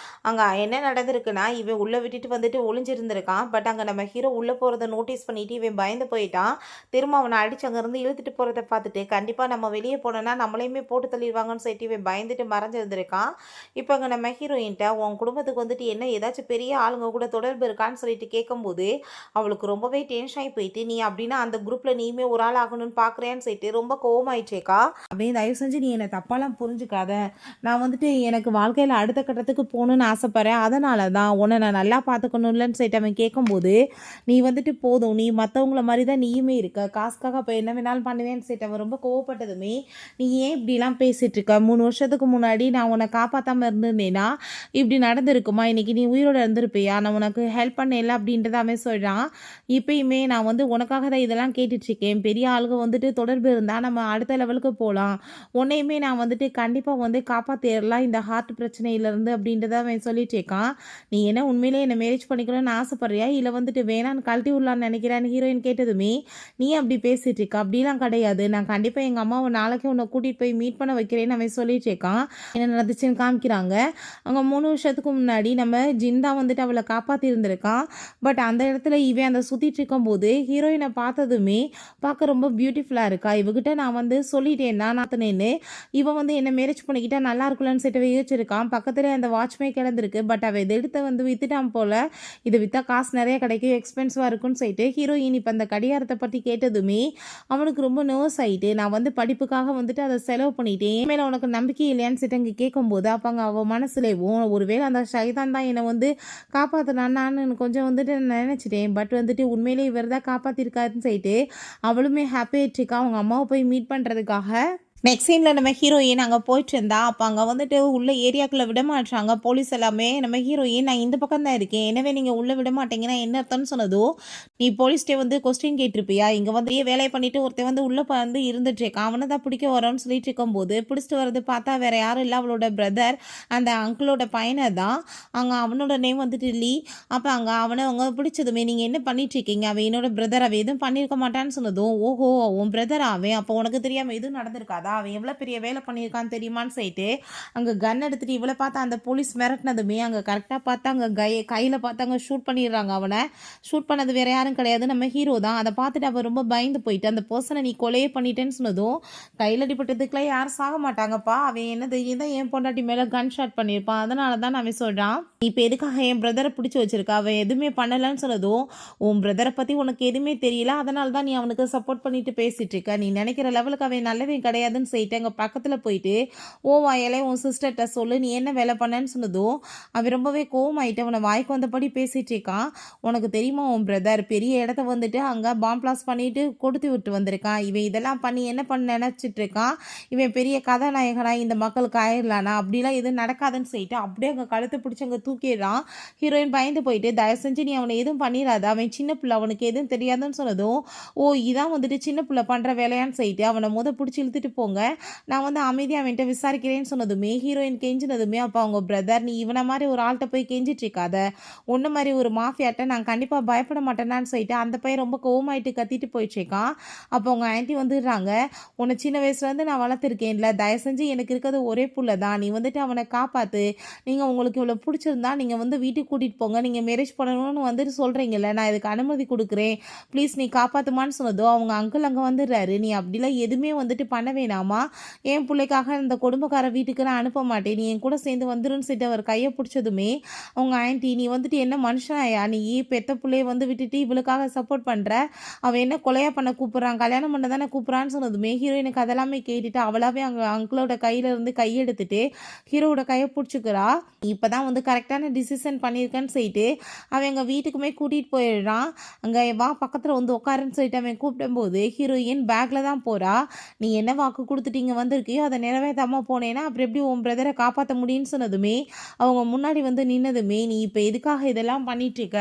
அங்கே என்ன நடந்திருக்குன்னா, இவன் உள்ளே விட்டுட்டு வந்துட்டு ஒளிஞ்சிருந்திருக்கான். பட் அங்கே நம்ம ஹீரோ உள்ளே போகிறத நோட்டீஸ் பண்ணிவிட்டு இவன் பயந்து போயிட்டான். திரும்ப அவனை அடிச்சு அங்கேருந்து இழுத்துட்டு போகிறத பார்த்துட்டு, கண்டிப்பாக நம்ம வெளியே போனோன்னா நம்மளையுமே போட்டு தள்ளிடுவாங்கன்னு சொல்லிட்டு இவன் பயந்துட்டு மறைஞ்சிருந்திருக்கான். இப்போ அங்கே நம்ம ஹீரோயின்ட்ட உன் குடும்பத்துக்கு வந்துட்டு என்ன ஏதாச்சும் பெரிய ஆளுங்க கூட தொடர்பு இருக்கான்னு சொல்லிட்டு கேட்கும்போது, அவளுக்கு ரொம்பவே டென்ஷன் ஆகி போயிட்டு, நீ அப்படின்னா அந்த குரூப்பில் நீயுமே ஒரு ஆள் ஆகணும்னு பார்க்குறேன்னு சொல்லிட்டு ரொம்ப கோவமாயிடுச்சேக்கா. அப்படியே தயவு செஞ்சு நீ என்னை தப்பாலாம் புரிஞ்சுக்காத, நான் வந்துட்டு எனக்கு வாழ்க்கையில் அடுத்த கட்டத்துக்கு போகணுன்னு ஆசைப்பட்றேன், அதனால தான் உன்னை நான் நல்லா பார்த்துக்கணும்லன்னு சொல்லிட்டு அவன் கேட்கும்போது, நீ வந்துட்டு போதும், நீ மற்றவங்கள மாதிரி தான் நீயுமே இருக்க, காசுக்காக இப்போ என்ன வேணாலும் பண்ணுவேன்னு சொல்லிட்டு அவன் ரொம்ப கோவப்பட்டதுமே, நீ ஏன் இப்படிலாம் பேசிகிட்டு இருக்க, 3 வருஷத்துக்கு முன்னாடி நான் உன்னை காப்பாற்றாமல் இருந்திருந்தேன்னா இப்படி நடந்திருக்குமா, இன்றைக்கி நீ உயிரோடு இருந்திருப்பியா, நான் உனக்கு ஹெல்ப் பண்ணல அப்படின்றத அவன் சொல்கிறான். இப்பயுமே நான் வந்து உனக்காக தான் இதெல்லாம் கேட்டுட்ருக்கேன், பெரிய ஆளுங்க வந்துட்டு தொடர்பு இருந்தால் நம்ம அடுத்த லெவலுக்கு போகலாம், உன்னையுமே நான் வந்துட்டு கண்டிப்பாக வந்து காப்பாற்றிடலாம் இந்த ஹார்ட் பிரச்சனையிலேருந்து அப்படின்றத அவன் சொல்லிட்டு இருக்கான். நீ என்ன உண்மையிலே என்னை மேரேஜ் பண்ணிக்கணும்னு ஆசைப்பட்றியா, இல்லை வந்துட்டு வேணான்னு கழட்டி விடலான்னு நினைக்கிறான்னு ஹீரோயின் கேட்டதுமே, நீ அப்படி பேசிகிட்டு இருக்க, அப்படிலாம் கிடையாது, நான் கண்டிப்பாக எங்கள் அம்மாவை நாளைக்கு உன்னை கூட்டிகிட்டு போய் மீட் பண்ண வைக்கிறேன்னு அவன் சொல்லிட்டு இருக்கான். என்ன நடந்துச்சுன்னு காமிக்கிறாங்க. அங்கே 3 வருஷத்துக்கு முன்னாடி நம்ம ஜிந்தா வந்துட்டு அவளை காப்பாற்றி இருந்திருக்கான். பட் அந்த இடத்துல இவன் அந்த சுற்றிட்டு இருக்கும்போது ஹீரோயினை பார்த்ததுமே பார்க்க ரொம்ப பியூட்டிஃபுல்லாக இருக்கா, இவகிட்ட நான் வந்து சொல்லிட்டேன் தான் நாத்தனேன்னு, இவன் வந்து என்ன மேரேஜ் பண்ணிக்கிட்டா நல்லா இருக்கும்னு சொல்லிட்டு யோசிச்சிருக்கான். பக்கத்துல அந்த வாட்ச்மே கிடந்திருக்கு. பட் அவள் இதை எடுத்து வந்து வித்துட்டான் போல், இதை விற்றா காசு நிறைய கிடைக்கும், எக்ஸ்பென்சிவாக இருக்குன்னு சொல்லிட்டு ஹீரோயின் இப்போ அந்த கடிகாரத்தை பற்றி கேட்டதுமே அவனுக்கு ரொம்ப நர்வஸ் ஆகிட்டு, நான் வந்து படிப்புக்காக வந்துட்டு அதை செலவு பண்ணிட்டேன், மேலே உனக்கு நம்பிக்கை இல்லையான்னு சொல்லிட்டு அங்கே கேட்கும்போது, அப்போ அங்கே அவள் மனசுலேவும் ஒருவேளை அந்த ஷைதான் தான் என்னை வந்து காப்பாற்றினான்னு கொஞ்சம் வந்துட்டு நினச்சிட்டேன், பட் வந்துட்டு உண்மையிலே இவர் தான் காப்பாற்றிருக்காருன்னு சொல்லிட்டு அவளுமே ஹாப்பி ஆயிடுச்சுக்கா அவங்க அம்மாவை போய் மீட் பண்ணுறதுக்காக. நெக்ஸ்ட் சீனில் நம்ம ஹீரோயின் அங்கே போயிட்டு இருந்தா. அப்போ அங்கே வந்துட்டு உள்ள ஏரியாக்குள்ளே விட மாட்டாங்க போலீஸ் எல்லாமே. நம்ம ஹீரோயின் நான் இந்த பக்கம் தான் இருக்கேன், எனவே நீங்கள் உள்ளே விட மாட்டீங்கன்னா என்ன அர்த்தம்னு சொன்னதும், நீ போலீஸ்டே வந்து கொஸ்டின் கேட்டிருப்பியா, இங்கே வந்து வேலையை பண்ணிட்டு ஒருத்தன் வந்து உள்ளே வந்து இருந்துட்டு இருக்கான், அவனை தான் பிடிக்க வரோன்னு சொல்லிட்டு இருக்கும்போது பிடிச்சிட்டு வரது பார்த்தா வேற யாரும் இல்லை, அவளோட பிரதர் அந்த அங்கிளோட பையனை தான். அங்கே அவனோட நேம் வந்துட்டு லீ. அப்போ அங்கே அவனை அவங்க பிடிச்சதுமே நீங்கள் என்ன பண்ணிட்டு இருக்கீங்க, அவன் என்னோட பிரதர், அவன் எதுவும் பண்ணியிருக்க மாட்டான்னு சொன்னதும், ஓஹோ உன் பிரதர் அவன், அப்போ உனக்கு தெரியாமல் எதுவும் நடந்திருக்காதா, அவன் எவ்வளோ பெரிய வேலை பண்ணியிருக்கான்னு தெரியுமான்னு சொல்லிட்டு அங்கே கன் எடுத்துகிட்டு இவ்வளோ பார்த்தா அந்த போலீஸ் மிரட்டினதுமே அங்கே கரெக்டாக பார்த்தா அங்கே கையில் பார்த்து அங்கே ஷூட் பண்ணிடுறாங்க. அவனை ஷூட் பண்ணது வேறு யாரும் கிடையாது, நம்ம ஹீரோ தான். அதை பார்த்துட்டு அவன் ரொம்ப பயந்து போயிட்டு, அந்த பர்சனை நீ கொலையே பண்ணிட்டேன்னு சொன்னதும், கையில் அடிப்பட்டதுக்குலாம் யாரும் சாக மாட்டாங்கப்பா, அவன் என்ன தைரியம் தான் என் பொண்டாட்டி மேலே கன் ஷாட் பண்ணியிருப்பான், அதனால தான் அவன் சொல்கிறான், இப்போ எதுக்காக என் பிரதரை பிடிச்சி வச்சிருக்கா, அவன் எதுவுமே பண்ணலைன்னு சொன்னதும், உன் பிரதரை பற்றி உனக்கு எதுவுமே தெரியல, அதனால தான் நீ அவனுக்கு சப்போர்ட் பண்ணிட்டு பேசிகிட்டு இருக்க, நீ நினைக்கிற லெவலுக்கு அவன் நல்லவே கிடையாதுன்னு சொல்லிட்டு அங்கே பக்கத்தில் போயிட்டு, ஓ வாயிலே உன் சிஸ்டர்கிட்ட சொல்லு நீ என்ன வேலை பண்ணேன்னு சொன்னதும் அவன் ரொம்பவே கோவமாயிட்டு அவனை வாய்க்கு வந்தபடி பேசிகிட்டு இருக்கான். உனக்கு தெரியுமா உன் பிரதர் பெரிய இடத்த வந்துட்டு அங்கே பாம் பிளாஸ் பண்ணிட்டு கொடுத்து விட்டு வந்திருக்கான், இவன் இதெல்லாம் பண்ணி என்ன பண்ண நினச்சிட்டு இருக்கான், இவன் பெரிய கதாநாயகனா இந்த மக்களுக்கு ஆயிடலானா, அப்படிலாம் எதுவும் நடக்காதுன்னு சொல்லிட்டு அப்படியே அங்கே கழுத்து பிடிச்சி அங்கே தூக்கிடுறான். ஹீரோயின் பயந்து போயிட்டு, தயவு செஞ்சு நீ அவனை எதுவும் பண்ணிடாத, அவன் சின்ன பிள்ளை, அவனுக்கு எதுவும் தெரியாதுன்னு சொன்னதும், ஓ இதான் வந்துட்டு சின்ன பிள்ளை பண்ணுற வேலையான்னு சொல்லிட்டு அவனை பிடிச்சி இழுத்துட்டு போங்க, நான் வந்து அமைதியாக அவன்கிட்ட விசாரிக்கிறேன்னு சொன்னதுமே ஹீரோயின் கெஞ்சினதுமே, அப்போ அவங்க பிரதர் நீ இவனை மாதிரி ஒரு ஆள்கிட்ட போய் கெஞ்சிட்டு இருக்காத, ஒன்று மாதிரி ஒரு மாஃபியாட்ட நான் கண்டிப்பாக பயப்பட மாட்டேனான்னு சொல்லிட்டு அந்த பையன் ரொம்ப கோவமாயிட்டு கத்திட்டு போயிட்டுருக்கான். அப்போ அவங்க ஆன்ட்டி வந்துடுறாங்க, உன்னை சின்ன வயசுலேருந்து நான் வளர்த்துருக்கேன்ல, தயவு செஞ்சு எனக்கு இருக்கிறது ஒரே புள்ள தான், நீ வந்துட்டு அவனை காப்பாற்று, நீங்கள் உங்களுக்கு இவ்வளோ பிடிச்சிருந்தா நீங்கள் வந்து வீட்டுக்கு கூட்டிகிட்டு போங்க, நீங்கள் மேரேஜ் பண்ணணும்னு வந்துட்டு சொல்கிறீங்கல்ல, நான் இதுக்கு அனுமதி கொடுக்குறேன், ப்ளீஸ் நீ காப்பாற்றுமான்னு சொன்னதோ அவங்க அங்கிள் அங்கே வந்துடுறாரு, நீ அப்படிலாம் எதுவுமே வந்துட்டு பண்ண வேணாம், வேணாமா, என் பிள்ளைக்காக இந்த கொடுமைக்கார வீட்டுக்கு நான் அனுப்ப மாட்டேன், நீ என் கூட சேர்ந்து வந்துருன்னு சொல்லிட்டு அவர் கையை பிடிச்சதுமே அவங்க ஆன்ட்டி, நீ வந்துட்டு என்ன மனுஷனாயா, நீ பெத்த பிள்ளைய வந்து விட்டுட்டு இவளுக்காக சப்போர்ட் பண்ணுற, அவன் என்ன கொலையா பண்ண கூப்பிட்றான், கல்யாணம் பண்ண தானே கூப்பிட்றான்னு சொன்னதுமே ஹீரோயினுக்கு அதெல்லாமே கேட்டுட்டு அவளாவே அங்கே அங்கிளோட கையில இருந்து கையெடுத்துட்டு ஹீரோவோட கையை பிடிச்சிக்கிறா. இப்போ தான் வந்து கரெக்டான டிசிஷன் பண்ணியிருக்கேன்னு சொல்லிட்டு அவன் எங்கள் வீட்டுக்குமே கூட்டிகிட்டு போயிடுறான். அங்கே வா பக்கத்தில் வந்து உட்காருன்னு சொல்லிட்டு அவன் கூப்பிடும்போது ஹீரோயின் பேக்கில் தான் போகிறா. நீ என்ன வாக்கு கொடுத்துட்டீங்க வந்திருக்கியோ அதை நிறைவேற்றாமல் போனேன்னா அப்புறம் எப்படி உன் பிரதரை காப்பாற்ற முடியும்னு சொன்னதுமே அவங்க முன்னாடி வந்து நின்னதுமே, நீ இப்போ எதுக்காக இதெல்லாம் பண்ணிகிட்ருக்க,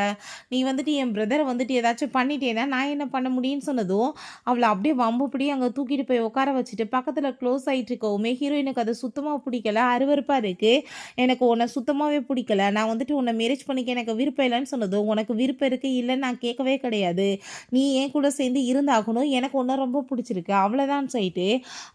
நீ வந்துட்டு என் பிரதரை வந்துட்டு ஏதாச்சும் பண்ணிட்டேன்னா நான் என்ன பண்ண முடியும்னு சொன்னதும் அவளை அப்படியே வம்புப்படி அங்கே தூக்கிட்டு போய் உட்கார வச்சுட்டு பக்கத்தில் க்ளோஸ் ஆகிட்டு இருக்கவுமே ஹீரோயினுக்கு அது சுத்தமாக பிடிக்கல, அருவருப்பாக இருக்குது, எனக்கு உன்னை சுத்தமாகவே பிடிக்கல, நான் வந்துட்டு உன்னை மேரேஜ் பண்ணிக்க எனக்கு விருப்பம் இல்லைன்னு சொன்னதும் உனக்கு விருப்பம் இருக்குது இல்லைன்னு நான் கேட்கவே கிடையாது, நீ என் கூட சேர்ந்து இருந்தாகணும், எனக்கு ஒன்று ரொம்ப பிடிச்சிருக்கு அவ்வளோதான் சொல்லிட்டு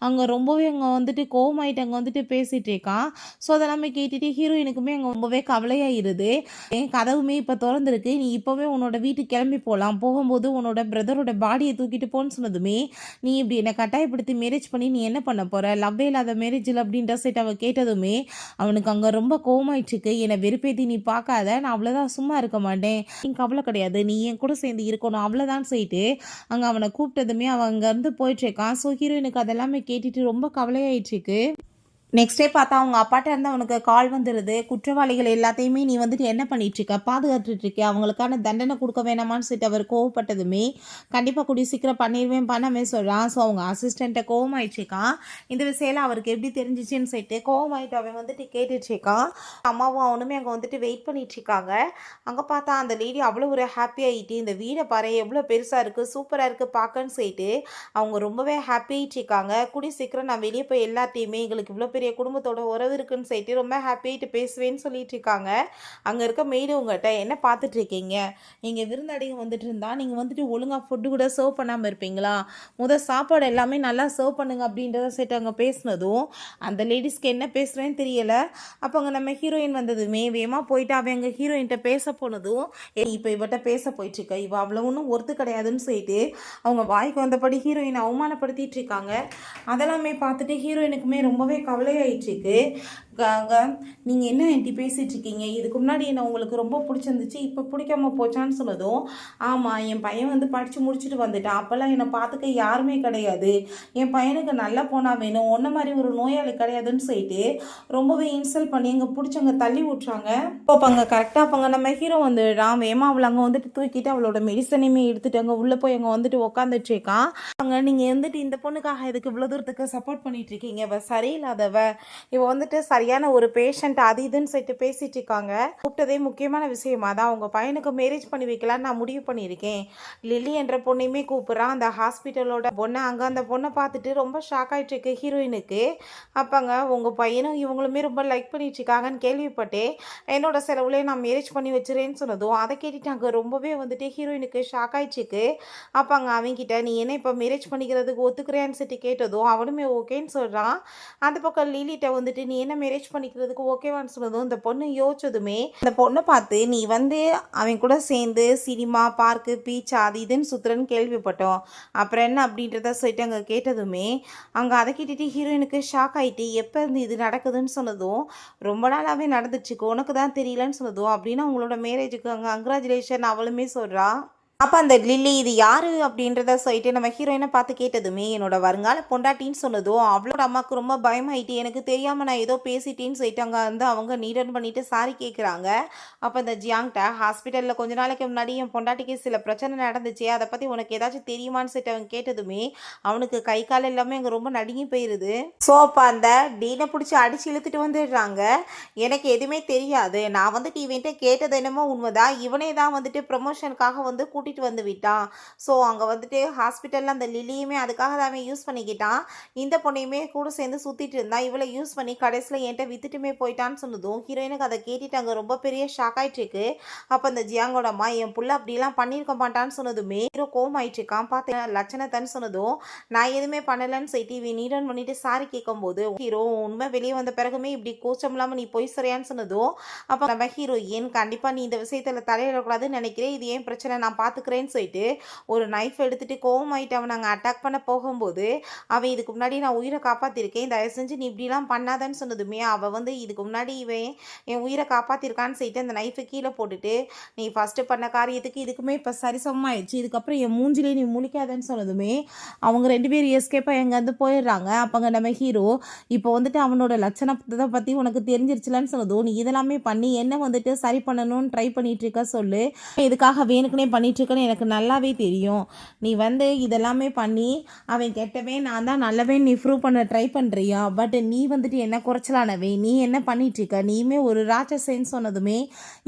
அங்கே ரொம்பவே அங்கே வந்துட்டு கோவமாயிட்டு அங்கே வந்துட்டு பேசிகிட்டு இருக்கான். ஸோ அதெல்லாமே கேட்டுட்டு ஹீரோயினுக்குமே அங்கே ரொம்பவே கவலையாயிருது. என் கதவுமே இப்போ திறந்துருக்கு, நீ இப்போவே உன்னோட வீட்டுக்கு கிளம்பி போகலாம், போகும்போது உன்னோட பிரதரோட பாடியை தூக்கிட்டு போன்னு சொன்னதுமே நீ இப்படி என்னை கட்டாயப்படுத்தி மேரேஜ் பண்ணி நீ என்ன பண்ண போகிற, லவ்வே இல்லாத மேரேஜ் இல்லை அப்படின்ற சைட் அவள் கேட்டதுமே அவனுக்கு அங்கே ரொம்ப கோவமாயிட்டுருக்கு. என்னை வெறுப்பேற்றி நீ பார்க்காத, நான் அவ்வளோதான் சும்மா இருக்க மாட்டேன், நீ கவலை கிடையாது, நீ என் கூட சேர்ந்து இருக்கணும் அவ்வளோதான் சொல்லிட்டு அங்கே அவனை கூப்பிட்டதுமே அவன் அங்கேருந்து போயிட்டுருக்கான். ஸோ ஹீரோயினுக்கு அதெல்லாமே கேட்டுட்டு ரொம்ப கவலையாயிட்டுருக்கு. நெக்ஸ்ட் டே பார்த்தா அவங்க அப்பாட்ட இருந்து அவனுக்கு கால் வந்துடுது. குற்றவாளிகள் எல்லாத்தையுமே நீ வந்துட்டு என்ன பண்ணிகிட்ருக்க, பாதுகாத்துட்ருக்க, அவங்களுக்கான தண்டனை கொடுக்க வேணாமான்னு சொல்லிட்டு அவர் கோவப்பட்டதுமே கண்டிப்பாக கூடிய சீக்கிரம் பண்ணிடுவேன் பண்ணாமே சொல்கிறான். ஸோ அவங்க அசிஸ்டண்ட்டை கோவமாயிடுச்சிருக்கான். இந்த விஷயம் அவருக்கு எப்படி தெரிஞ்சிச்சின்னு சொல்லிட்டு கோவமாயிட்டு அவன் வந்துட்டு கேட்டுட்ருக்கான். அம்மாவும் அவனுமே அங்கே வந்துட்டு வெயிட் பண்ணிகிட்ருக்காங்க. அங்கே பார்த்தா அந்த லேடி அவ்வளோ ஒரு ஹாப்பி ஆகிட்டு, இந்த வீடை பாரு எவ்வளோ பெருசாக இருக்குது சூப்பராக இருக்குது பார்க்கன்னு சொல்லிட்டு அவங்க ரொம்பவே ஹாப்பி ஆகிட்ருக்காங்க. கூடிய சீக்கிரம் நான் வெளியே போய் எல்லாத்தையுமே எங்களுக்கு இவ்வளோ பெரிய குடும்பத்தோட உறவு இருக்குன்னு சொல்லிட்டு ரொம்ப ஹாப்பியாகிட்டு பேசுவேன்னு சொல்லிட்டு இருக்காங்க. அங்கே இருக்க மெய்டு உங்கள்கிட்ட என்ன பார்த்துட்டு இருக்கீங்க, நீங்கள் விருந்தாடிங்க வந்துட்டு இருந்தா நீங்கள் வந்துட்டு ஒழுங்காக ஃபுட்டு கூட சர்வ் பண்ணாமல் இருப்பீங்களா, சாப்பாடு எல்லாமே நல்லா சர்வ் பண்ணுங்க அப்படின்றத சொல்லிட்டு அங்கே பேசினதும் அந்த லேடிஸ்க்கு என்ன பேசுகிறேன்னு தெரியலை. அப்போ அங்கே நம்ம ஹீரோயின் வந்ததுமே வேகமாக போயிட்டு அவன் எங்கள் ஹீரோயின்கிட்ட பேச போனதும் இப்போ இவட்ட பேச போயிட்டுருக்க, இவ அவ்வளோ ஒன்றும் ஒர்த்து கிடையாதுன்னு சொல்லிட்டு அவங்க வாய்க்கு வந்தபடி ஹீரோயினை அவமானப்படுத்திட்டு இருக்காங்க. அதெல்லாமே பார்த்துட்டு ஹீரோயினுக்குமே ரொம்பவே கவலை ஆயிடுச்சுக்கு. நீங்கள் என்ன ஆண்டி பேசிகிட்டு இருக்கீங்க, இதுக்கு முன்னாடி என்ன உங்களுக்கு ரொம்ப பிடிச்சிருந்துச்சு இப்போ பிடிக்காம போச்சான்னு சொன்னதும் ஆமாம் என் பையன் வந்து படித்து முடிச்சுட்டு வந்துட்டான், அப்போல்லாம் என்னை பார்த்துக்க யாருமே கிடையாது, என் பையனுக்கு நல்லா போனால் வேணும், ஒன்றை மாதிரி ஒரு நோயாளி கிடையாதுன்னு சொல்லிட்டு ரொம்பவே இன்சல்ட் பண்ணி எங்கள் பிடிச்சவங்க தள்ளி விட்றாங்க. இப்போ அங்கே கரெக்டாக அப்போ நம்ம ஹீரோ வந்துடுறான். வேமா அவளை அங்கே வந்துட்டு தூக்கிட்டு அவளோட மெடிசனையுமே எடுத்துகிட்டு அங்கே உள்ளே போய் அங்கே வந்துட்டு உட்காந்துட்டு இருக்கான். அங்கே நீங்கள் வந்துட்டு இந்த பொண்ணுக்காக இதுக்கு இவ்வளோ தூரத்துக்கு சப்போர்ட் பண்ணிட்டு இருக்கீங்க, இவ சரியில்லாதவ, இவ வந்துட்டு சரியான ஒரு பேஷண்ட் அது இதுன்னு சொல்லிட்டு பேசிட்டு இருக்காங்க. கூப்பிட்டதே முக்கியமான விஷயமா தான் அவங்க பையனுக்கு மேரேஜ் பண்ணி வைக்கலான்னு நான் முடிவு பண்ணியிருக்கேன். லில்லி என்ற பொண்ணையுமே கூப்பிட்றான். அந்த ஹாஸ்பிட்டலோட பொண்ணை அங்கே அந்த பொண்ணை பார்த்துட்டு ரொம்ப ஷாக் ஆகிட்டு இருக்கு ஹீரோயினுக்கு. அப்போங்க உங்கள் பையனும் இவங்களுமே ரொம்ப லைக் பண்ணிட்டு இருக்காங்கன்னு கேள்விப்பட்டேன், என்னோட செலவுலேயே நான் மேரேஜ் பண்ணி வச்சுறேன்னு சொன்னதும் அதை கேட்டுட்டு அங்கே ரொம்பவே வந்துட்டு ஹீரோயினுக்கு ஷாக் ஆயிடுச்சுக்கு. அப்போ அங்கே அவங்கிட்ட நீ என்ன இப்போ மேரேஜ் பண்ணிக்கிறதுக்கு ஒத்துக்கிறேன்னு சொல்லிட்டு கேட்டதும் அவனுமே ஓகேன்னு சொல்கிறான். அந்த பக்கம் லீலிட்ட வந்துட்டு நீ என்ன மேரேஜ் பண்ணிக்கிறதுக்கு ஓகேவான்னு சொன்னதும் இந்த பொண்ணு யோசிச்சதுமே அந்த பொண்ணை பார்த்து நீ வந்து அவன் கூட சேர்ந்து சினிமா பார்க்கு பீச் அது இதுன்னு சுற்றுறன்னு கேள்விப்பட்டோம், அப்புறம் என்ன அப்படின்றத சொல்லிட்டு அங்கே கேட்டதுமே அங்கே அதை கேட்டுட்டு ஹீரோயினுக்கு ஷாக் ஆகிட்டு எப்போ இருந்து இது நடக்குதுன்னு சொன்னதும் ரொம்ப நாளாகவே நடந்துச்சுக்கு உனக்கு தான் தெரியலன்னு சொன்னதும் அப்படின்னு அவங்களோட மேரேஜுக்கு அங்கே கங்க்ராச்சுலேஷன் அவளுமே சொல்கிறா. அப்போ அந்த லில்லி இது யார் அப்படின்றத சொல்லிட்டு நம்ம ஹீரோயினை பார்த்து கேட்டதுமே என்னோட வருங்கால பொண்டாட்டின்னு சொன்னதும் அவளோட அம்மாவுக்கு ரொம்ப பயமாயிட்டு எனக்கு தெரியாமல் நான் ஏதோ பேசிட்டேன்னு சொல்லிட்டு அங்கே வந்து அவங்க நீடன் பண்ணிட்டு சாரி கேட்குறாங்க. அப்போ இந்த ஜியாங்கிட்ட ஹாஸ்பிட்டலில் கொஞ்ச நாளைக்கு முன்னாடி என் பொண்டாட்டிக்கு சில பிரச்சனை நடந்துச்சு, அதை பற்றி உனக்கு ஏதாச்சும் தெரியுமான்னு சொல்லிட்டு அவங்க கேட்டதுமே அவனுக்கு கை கால் எல்லாமே அங்கே ரொம்ப நடுங்கி போயிடுது. ஸோ அப்போ அந்த டீனை பிடிச்சி அடித்து இழுத்துட்டு வந்துடுறாங்க. எனக்கு எதுவுமே தெரியாது, நான் வந்துட்டு இவன்ட்டு கேட்டது என்னமோ உண்மைதான், இவனே தான் வந்துட்டு ப்ரமோஷனுக்காக வந்து கூட்டிகிட்டு வந்து விட்டான். ஸோ அங்கே வந்துட்டு ஹாஸ்பிட்டலில் அந்த லில்லியுமே அதுக்காக தான் அவன் யூஸ் பண்ணிக்கிட்டான், இந்த பொண்ணையுமே கூட சேர்ந்து சுற்றிட்டு இருந்தான், இவளை யூஸ் பண்ணி கடைசியில் என்கிட்ட வித்துட்டுமே போயிட்டான்னு சொன்னதும் ஹீரோயினுக்கு அதை கேட்டுட்டு அங்கே ரொம்ப பெரிய ஷாக் ஆகிட்டுருக்கு. அப்போ அந்த ஜியாங்கோட அம்மா என் புள்ள அப்படிலாம் பண்ணியிருக்க மாட்டான்னு சொன்னதுமே ஹீரோ கோவம் ஆயிட்டுருக்கான். பார்த்து லட்சணத்தன்னு சொன்னதும் நான் எதுவுமே பண்ணலைன்னு சொல்லிட்டு இவன் நீடன் பண்ணிட்டு சாரி கேட்கும்போது ஹீரோ உண்மை வெளியே வந்த பிறகுமே இப்படி கூச்சம் இல்லாமல் நீ போய் சரியான்னு சொன்னதும் அப்போ நம்ம ஹீரோயின் கண்டிப்பாக நீ இந்த விஷயத்தில் தலையிடக்கூடாதுன்னு நினைக்கிறேன், இது ஏன் பிரச்சனை நான் பார்த்து பார்த்துக்கிறேன்னு சொல்லிட்டு ஒரு நைஃப் எடுத்துகிட்டு கோவமாயிட்டு அவனை அங்கே அட்டாக் பண்ண போகும்போது அவன் இதுக்கு முன்னாடி நான் உயிரை காப்பாற்றிருக்கேன், தயவு செஞ்சு நீ இப்படிலாம் பண்ணாதன்னு சொன்னதுமே அவள் வந்து இதுக்கு முன்னாடி இவன் என் உயிரை காப்பாற்றிருக்கான்னு சொல்லிட்டு அந்த நைஃபை கீழே போட்டுட்டு நீ ஃபஸ்ட்டு பண்ண காரியத்துக்கு இதுக்குமே இப்போ சரிசமமாயிடுச்சு, இதுக்கப்புறம் என் மூஞ்சிலே நீ முழிக்காதன்னு சொன்னதுமே அவங்க 2 பேரும் எஸ்கேப்பாக எங்கேருந்து போயிடுறாங்க. அப்போங்க நம்ம ஹீரோ இப்போ வந்துட்டு அவனோட லட்சணத்தை பற்றி உனக்கு தெரிஞ்சிருச்சுலன்னு சொன்னதும் நீ இதெல்லாமே பண்ணி என்ன வந்துட்டு சரி பண்ணணும்னு ட்ரை பண்ணிட்டு இருக்க சொல்லு, இதுக்காக வேணுக்குனே பண்ணிட்டு இருக்கன்னு எனக்கு நல்லாவே தெரியும், நீ வந்து இதெல்லாமே பண்ணி அவன் கெட்டவன் நான் தான் நல்லவன் நீ ப்ரூவ் பண்ண ட்ரை பண்ணுறியா, பட் நீ வந்துட்டு என்ன குறைச்சலானவே, நீ என்ன பண்ணிட்டு இருக்க, நீயுமே ஒரு ராட்சசன்னு சொன்னதுமே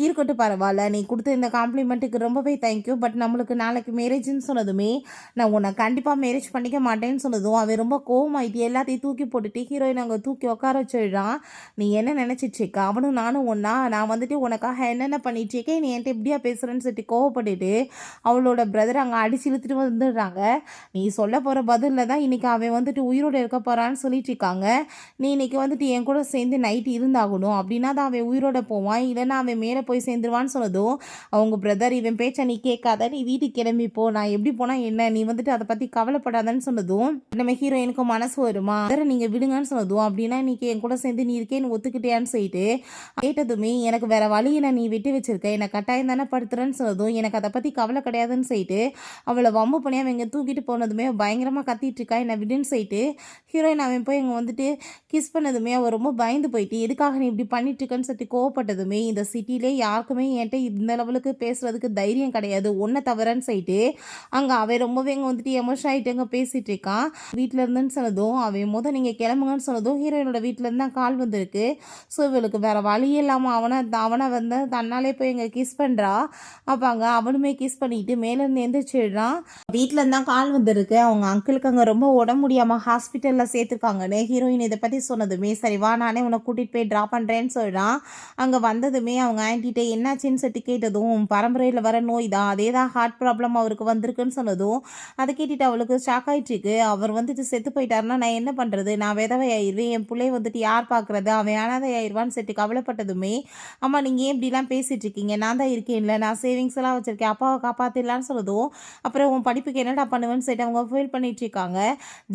இருக்கட்டும் பரவாயில்ல, நீ கொடுத்த இந்த காம்ப்ளிமெண்ட்டுக்கு ரொம்பவே தேங்க்யூ, பட் நம்மளுக்கு நாளைக்கு மேரேஜ்னு சொன்னதுமே நான் உன்னை கண்டிப்பாக மேரேஜ் பண்ணிக்க மாட்டேன்னு சொன்னதும் அவன் ரொம்ப கோவமாயிட்டு எல்லாத்தையும் தூக்கி போட்டுட்டு ஹீரோயின் அங்கே தூக்கி உட்கார வச்சிடுறான். நீ என்ன நினச்சிட்டு இருக்க, அவனும் நானும் ஒன்றா, நான் வந்துட்டு உனக்காக என்னென்ன பண்ணிட்டு இருக்கேன், நீ என்கிட்ட எப்படியா பேசுகிறேன்னு சொல்லிட்டு கோவப்பட்டுட்டு அவளோட பிரதர் அங்கே அடிச்சு இழுத்துட்டு வந்துடுறாங்க. நீ சொல்ல போகிற பதிலில் தான் இன்றைக்கி அவன் வந்துட்டு உயிரோடு இருக்க போகிறான்னு சொல்லிட்டு இருக்காங்க, நீ இன்றைக்கி வந்துட்டு என் கூட சேர்ந்து நைட்டு இருந்தாகணும், அப்படின்னா தான் அவன் உயிரோட போவான், இல்லைன்னா அவன் மேலே போய் சேர்ந்துருவான்னு சொன்னதும் அவங்க பிரதர் இவன் பேச்சை நீ கேட்காத, நீ வீட்டுக்கு கிளம்பிப்போ, நான் எப்படி போனால் என்ன, நீ வந்துட்டு அதை பற்றி கவலைப்படாதன்னு சொன்னதும் நம்ம ஹீரோயினுக்கு மனசு வருமா, அதரை நீங்கள் விடுங்கன்னு சொன்னதும் அப்படின்னா இன்றைக்கி என் கூட சேர்ந்து நீ இருக்கேன்னு ஒத்துக்கிட்டேன்னு சொல்லிட்டு கேட்டதுமே எனக்கு வேற வழியில் நீ விட்டு வச்சிருக்க, என்னை கட்டாயம் தானே படுத்துறேன்னு சொன்னதும் எனக்கு அதை பற்றி கவலை கிடையாதுன்னு சொல்லிட்டு அவளை வம்பு பண்ணி அவங்க தூக்கிட்டு போனதுமே பயங்கரமாக கத்திட்டு இருக்கா, என்னை விடுன்னு சொல்லிட்டு ஹீரோயின் அவன் போய் இங்கே வந்துட்டு கிஸ் பண்ணதுமே அவள் ரொம்ப பயந்து போயிட்டு எதுக்காக நீ இப்படி பண்ணிட்டு இருக்கன்னு சொல்லிட்டு கோவப்பட்டதுமே இந்த சிட்டிலே யாருக்குமே என்கிட்ட இந்த லெவலுக்கு பேசுறதுக்கு தைரியம் கிடையாது ஒன்றை தவிரன்னு சொல்லிட்டு அங்கே அவன் ரொம்பவே இங்கே வந்துட்டு எமோஷன் ஆகிட்டு அங்கே பேசிகிட்டு இருக்கான். வீட்டில் இருந்துன்னு சொன்னதும் அவன் நீங்கள் கிளம்புங்கன்னு சொன்னதும் ஹீரோயினோட வீட்டிலேருந்து தான் கால் வந்திருக்கு. ஸோ இவளுக்கு வேறு வழியே இல்லாமல் அவனை வந்து தன்னாலே போய் இங்கே கிஸ் பண்ணுறா. அப்போ அங்கே அவனுமே கிஸ் பண்ணிட்டு மேலேருந்து எந்திரிச்சிடுறான். வீட்டில் இருந்தால் கால் வந்திருக்கு, அவங்க அங்கிளுக்கு அங்கே ரொம்ப உடம்பு முடியாமல் ஹாஸ்பிட்டலில் சேர்த்துருக்காங்கன்னு ஹீரோயின் இதை பற்றி சொன்னதுமே சரி வா நானே உன்னை கூட்டிகிட்டு போய் ட்ராப் பண்ணுறேன்னு சொல்கிறான். அங்கே வந்ததுமே அவங்க ஆன்ட்டிகிட்ட என்னாச்சின்னு சொல்லிட்டு கேட்டதும் பரம்பரையில் வர நோய் தான், அதே தான் ஹார்ட் ப்ராப்ளம் அவருக்கு வந்திருக்குன்னு சொன்னதும் அதை கேட்டுட்டு அவளுக்கு ஷாக் ஆகிட்டுருக்கு. அவர் வந்துட்டு செத்து போயிட்டாருன்னா நான் என்ன பண்ணுறது, நான் விதவை ஆயிடுவேன், என் பிள்ளை வந்துட்டு யார் பார்க்குறது, அவன் அனாதை ஆயிடுவான்னு சொல்லிட்டு கவலைப்பட்டதுமே அம்மா நீங்கள் ஏன் இப்படிலாம் பேசிகிட்டு இருக்கீங்க, நான் தான் இருக்கேன்ல, நான் சேவிங்ஸ் எல்லாம் வச்சுருக்கேன், அப்பாவை காப்பாற்றிடலான்னு சொன்னதும் அப்புறம் உன் படிப்புக்கு என்னடா பண்ணுவேன்னு சொல்லிட்டு அவங்க ஃபீல் பண்ணிட்டு இருக்காங்க.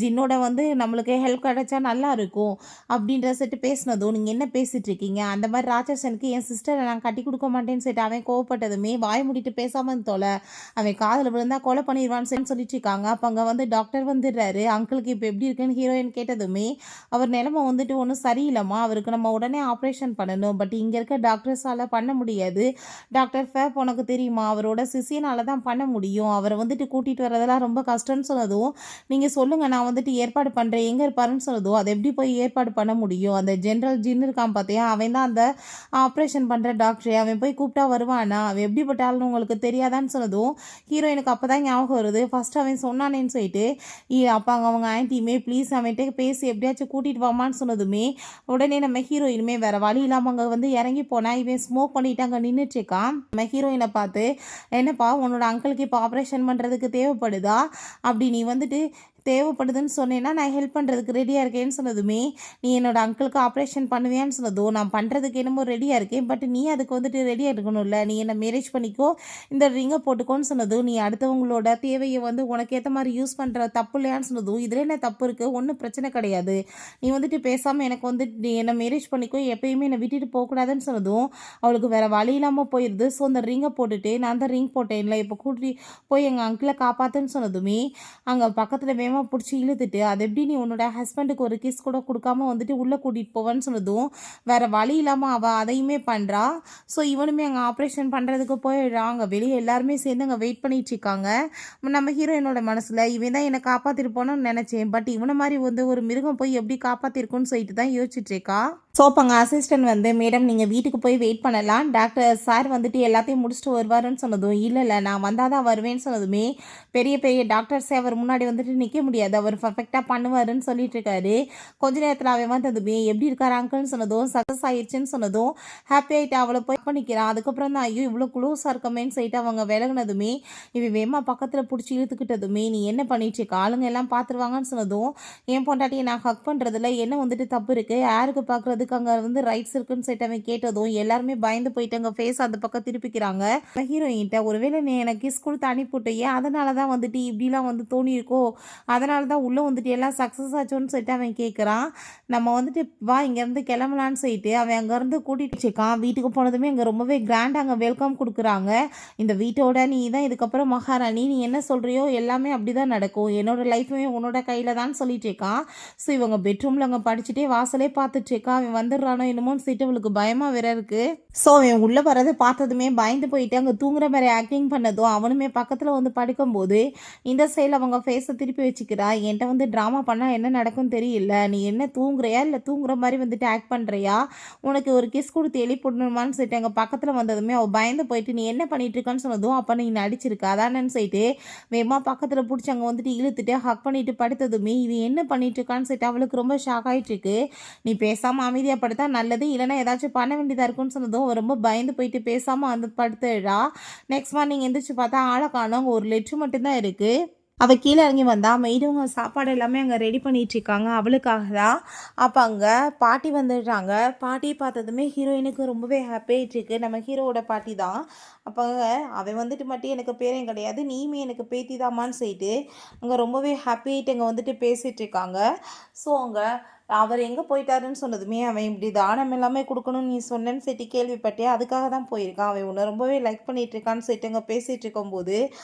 ஜின்னோட வந்து நம்மளுக்கு ஹெல்ப் கிடைச்சா நல்லா இருக்கும் அப்படின்ற சொல்லிட்டு பேசினதும் நீங்கள் என்ன பேசிகிட்டு இருக்கீங்க, அந்த மாதிரி ராட்சசனுக்கு என் சிஸ்டரை நான் கட்டி கொடுக்க மாட்டேன்னு சொல்லிட்டு அவன் கோவப்பட்டதுமே வாய் முடிட்டு பேசாமல் தோலை அவன் காதில் விழுந்தா கொலை பண்ணிடுவான்னு சொல்லிட்டு இருக்காங்க. அப்போ அங்கே வந்து டாக்டர் வந்துடுறாரு. அங்கிளுக்கு இப்போ எப்படி இருக்குன்னு ஹீரோயின் கேட்டதுமே அவர் நிலைமை வந்துட்டு ஒன்றும் சரியில்லைம்மா, அவருக்கு நம்ம உடனே ஆப்ரேஷன் பண்ணணும், பட் இங்கே இருக்க டாக்டர்ஸால் பண்ண முடியாது, டாக்டர் ஃபேப் உனக்கு தெரியுமா, அவரோட சிசியனால் தான் பண்ண முடியும், அவரை வந்துட்டு கூட்டிகிட்டு வரதெல்லாம் ரொம்ப கஷ்டம்னு சொன்னதும் நீங்கள் சொல்லுங்கள் நான் வந்துட்டு ஏற்பாடு பண்ணுறேன், எங்கே இருப்பாருன்னு சொன்னதும் அதை எப்படி போய் ஏற்பாடு பண்ண முடியும், அந்த ஜென்ரல் ஜின்னு இருக்கான் பார்த்தியா அவன் தான் அந்த ஆப்ரேஷன் பண்ணுற டாக்டர், அவன் போய் கூப்பிட்டா வருவானா, அவன் எப்படிப்பட்டாலும் உங்களுக்கு தெரியாதான்னு சொன்னதும் ஹீரோயினுக்கு அப்போ தான் ஞாபகம் வருது ஃபஸ்ட் அவன் சொன்னானேன்னு சொல்லிட்டு அப்போ அவங்க ஆன்ட்டியுமே ப்ளீஸ் அவன்கிட்ட பேசி எப்படியாச்சும் கூட்டிகிட்டு வாமான்னு சொன்னதுமே உடனே நம்ம ஹீரோயினுமே வேறு வழி இல்லாமல் அங்கே வந்து இறங்கி போனால் இவன் ஸ்மோக் பண்ணிட்டு அங்கே நின்றுட்டுருக்கான். நம்ம ஹீரோயினை பார்த்து என்னப்பா உன்னோட அங்கிளுக்கு இப்போ ஆப்ரேஷன் பண்ணுறதுக்கு தேவைப்படுதா, அப்படி நீ வந்துட்டு தேவைப்படுதுன்னு சொன்னேன்னா நான் ஹெல்ப் பண்ணுறதுக்கு ரெடியாக இருக்கேன்னு சொன்னதுமே நீ என்னோட அங்கிளுக்கு ஆப்ரேஷன் பண்ணுவியான்னு சொன்னதும் நான் பண்ணுறதுக்கு என்னமோ ரெடியாக இருக்கேன், பட் நீ அதுக்கு வந்துட்டு ரெடியாக இருக்கணும்ல, நீ என்னை மேரேஜ் பண்ணிக்கோ இந்த ரிங்கை போட்டுக்கோன்னு சொன்னதும் நீ அடுத்தவங்களோட தேவையை வந்து உனக்கு ஏற்ற மாதிரி யூஸ் பண்ணுற தப்பு இல்லையான்னு சொன்னதும் இதில் என்ன தப்பு இருக்குது, ஒன்றும் பிரச்சனை கிடையாது, நீ வந்துட்டு பேசாமல் எனக்கு வந்துட்டு நீ என்னை மேரேஜ் பண்ணிக்கோ எப்பயுமே என்னை விட்டுட்டு போகக்கூடாதுன்னு சொன்னதும் அவளுக்கு வேறு வழி இல்லாமல் போயிடுது. ஸோ அந்த ரிங்கை போட்டுட்டு நான் தான் ரிங் போட்டேன்ல இப்போ கூட்டி போய் எங்கள் அங்கிளை காப்பாற்றுன்னு சொன்னதுமே அங்கே பக்கத்தில் பிடிச்சி இழுத்துட்டு அது எப்படி நீ உன்னோட ஹஸ்பண்டுக்கு ஒரு கிஸ் கூட கொடுக்காம வந்துட்டு உள்ளே கூட்டிகிட்டு போவேன்னு சொன்னதும் வேறு வழி இல்லாமல் அவள் அதையுமே பண்ணுறா. ஸோ இவனுமே அங்கே ஆப்ரேஷன் பண்ணுறதுக்கு போயிடுறான். அங்கே வெளியே எல்லாருமே சேர்ந்து அங்கே வெயிட் பண்ணிட்டு இருக்காங்க. நம்ம ஹீரோயினோட மனசில் இவன் தான் என்னை காப்பாற்றிருப்போன்னு நினச்சேன், பட் இவனை மாதிரி வந்து ஒரு மிருகம் போய் எப்படி காப்பாற்றிருக்குன்னு சொல்லிட்டு தான் யோசிச்சுட்டு இருக்கா. ஸோ அப்போ அங்கே அசிஸ்டன்ட் வந்து மேடம் நீங்கள் வீட்டுக்கு போய் வெயிட் பண்ணலாம், டாக்டர் சார் வந்துட்டு எல்லாத்தையும் முடிச்சுட்டு வருவாருன்னு சொன்னதும் இல்லை நான் வந்தால் தான் வருவேன்னு சொன்னதுமே பெரிய பெரிய டாக்டர்ஸே அவர் முன்னாடி வந்துட்டு நிற்க முடியாது, அவர் பர்ஃபெக்டாக பண்ணுவாருன்னு சொல்லிட்டு இருக்காரு. கொஞ்ச நேரத்தில் அவன் வந்ததுமே எப்படி இருக்காரு அங்கிள்னு சொன்னதும் சக்ஸஸ் ஆயிடுச்சுன்னு சொன்னதும் ஹாப்பி ஆகிட்டு அவளை போய் பண்ணிக்கிறான். அதுக்கப்புறம் தான் ஐயோ இவ்வளோ க்ளோஸாக இருக்கமேன்னு சொல்லிட்டு அவங்க விலகுனதுமே இவன் வேமா பக்கத்தில் பிடிச்சி இழுத்துக்கிட்டதுமே நீ என்ன பண்ணிட்டு இருக்க, ஆளுங்க எல்லாம் பார்த்துருவாங்கன்னு சொன்னதும் என் பொண்டாட்டியை நான் ஹக் பண்ணுறதுல என்ன வந்துட்டு தப்பு இருக்குது, யாருக்கு பார்க்குறதுக்கு அங்கே வந்து ரைட்ஸ் இருக்குன்னு சொல்லிட்டு அவன் கேட்டதும் எல்லாருமே பயந்து போயிட்டு அங்கே ஃபேஸ் அந்த பக்கம் திருப்பிக்கிறாங்க. ஹீரோயின்ட்ட ஒருவேளை நீ எனக்கு கிஸ் கொடுத்து அனுப்பிவிட்டு ஏன் அதனால தான் வந்துட்டு இப்படிலாம் வந்து தோணியிருக்கோ, அதனால தான் உள்ளே வந்துட்டு எல்லாம் சக்ஸஸ் ஆச்சோன்னு சொல்லிட்டு அவன் கேட்குறான். நம்ம வந்துட்டு வா இங்கேருந்து கிளம்பலான்னு சொல்லிட்டு அவன் அங்கேருந்து கூட்டிகிட்டு வச்சுக்கான். வீட்டுக்கு போனதுமே அங்கே ரொம்பவே கிராண்டாக அங்கே வெல்கம் கொடுக்குறாங்க. இந்த வீட்டோட நீ தான் இதுக்கப்புறம் மகாராணி, நீ என்ன சொல்கிறியோ எல்லாமே அப்படி தான் நடக்கும், என்னோட லைஃப்புமே உன்னோட கையில் தான் சொல்லிட்டு இருக்கான். ஸோ இவங்க பெட்ரூமில் அங்கே படிச்சுட்டே வாசலே பார்த்துட்டு இருக்கா. அவன் வந்துடுறானோ என்னமோன்னு சொல்லிட்டு அவளுக்கு பயமாக வேற இருக்குது. ஸோ அவன் உள்ளே வரதை பார்த்ததுமே பயந்து போயிட்டு அங்கே தூங்குற மாதிரி ஆக்டிங் பண்ணதும் அவனுமே பக்கத்தில் வந்து படுக்கும்போது இந்த சைடில் அவங்க ஃபேஸை திருப்பி வச்சுக்கிறா. என்கிட்ட வந்து ட்ராமா பண்ணால் என்ன நடக்கும்னு தெரியல, நீ என்ன தூங்குறியா இல்லை தூங்குற மாதிரி வந்துட்டு ஆக்ட் பண்ணுறியா, உனக்கு ஒரு கிஸ் கொடுத்து எழுப்பிடணுமான்னு சொல்லிட்டு அங்கே பக்கத்தில் வந்ததுமே அவள் பயந்து போயிட்டு நீ என்ன பண்ணிட்டு இருக்கான்னு சொன்னதும் அப்போ நீ நடிச்சிருக்க அதானன்னு சொல்லிட்டு வேமா பக்கத்தில் பிடிச்சி அங்கே வந்துட்டு இழுத்துட்டு ஹக் பண்ணிட்டு படுத்ததுமே இது என்ன பண்ணிட்டு இருக்கான்னு சொல்லிட்டு அவளுக்கு ரொம்ப ஷாக் ஆகிட்டு இருக்கு. நீ பேசாமல் அமைதியாக படுத்தா நல்லது, இல்லைன்னா ஏதாச்சும் பண்ண வேண்டியதாக இருக்குன்னு சொன்னதும் ரொம்ப பயந்து போயிட்டு பேசாமல் வந்து படுத்துடா. நெக்ஸ்ட் மார்னிங் எந்திரிச்சு பார்த்தா ஆளை காணோம், அங்கே ஒரு லெட்ரு மட்டும்தான் இருக்குது. அவள் கீழே இறங்கி வந்தா மெய்டவங்க சாப்பாடு எல்லாமே அங்கே ரெடி பண்ணிட்டு இருக்காங்க அவளுக்காக தான். அப்போ அங்கே பாட்டி வந்துடுறாங்க. பாட்டி பார்த்ததுமே ஹீரோயினுக்கு ரொம்பவே ஹாப்பி ஆகிட்டு இருக்கு. நம்ம ஹீரோவோட பாட்டி தான். அப்போ அவன் வந்துட்டு மட்டும் எனக்கு பேரையும் கிடையாது, நீயுமே எனக்கு பேத்தி தாமான்னு சொல்லிட்டு அங்கே ரொம்பவே ஹாப்பி ஆகிட்டு அங்கே வந்துட்டு பேசிகிட்டு இருக்காங்க. ஸோ அங்கே அவர் எங்கே போயிட்டாருன்னு சொன்னதுமே அவன் இப்படி தானம் எல்லாமே கொடுக்கணும்னு நீ சொன்னேன்னு சொல்லிட்டு கேள்விப்பட்டேன், அதுக்காக தான் போயிருக்கான், அவன் உன்னை ரொம்பவே லைக் பண்ணிட்டு இருக்கான்னு சொல்லிட்டு அங்கே பேசிகிட்டு இருக்கும்போது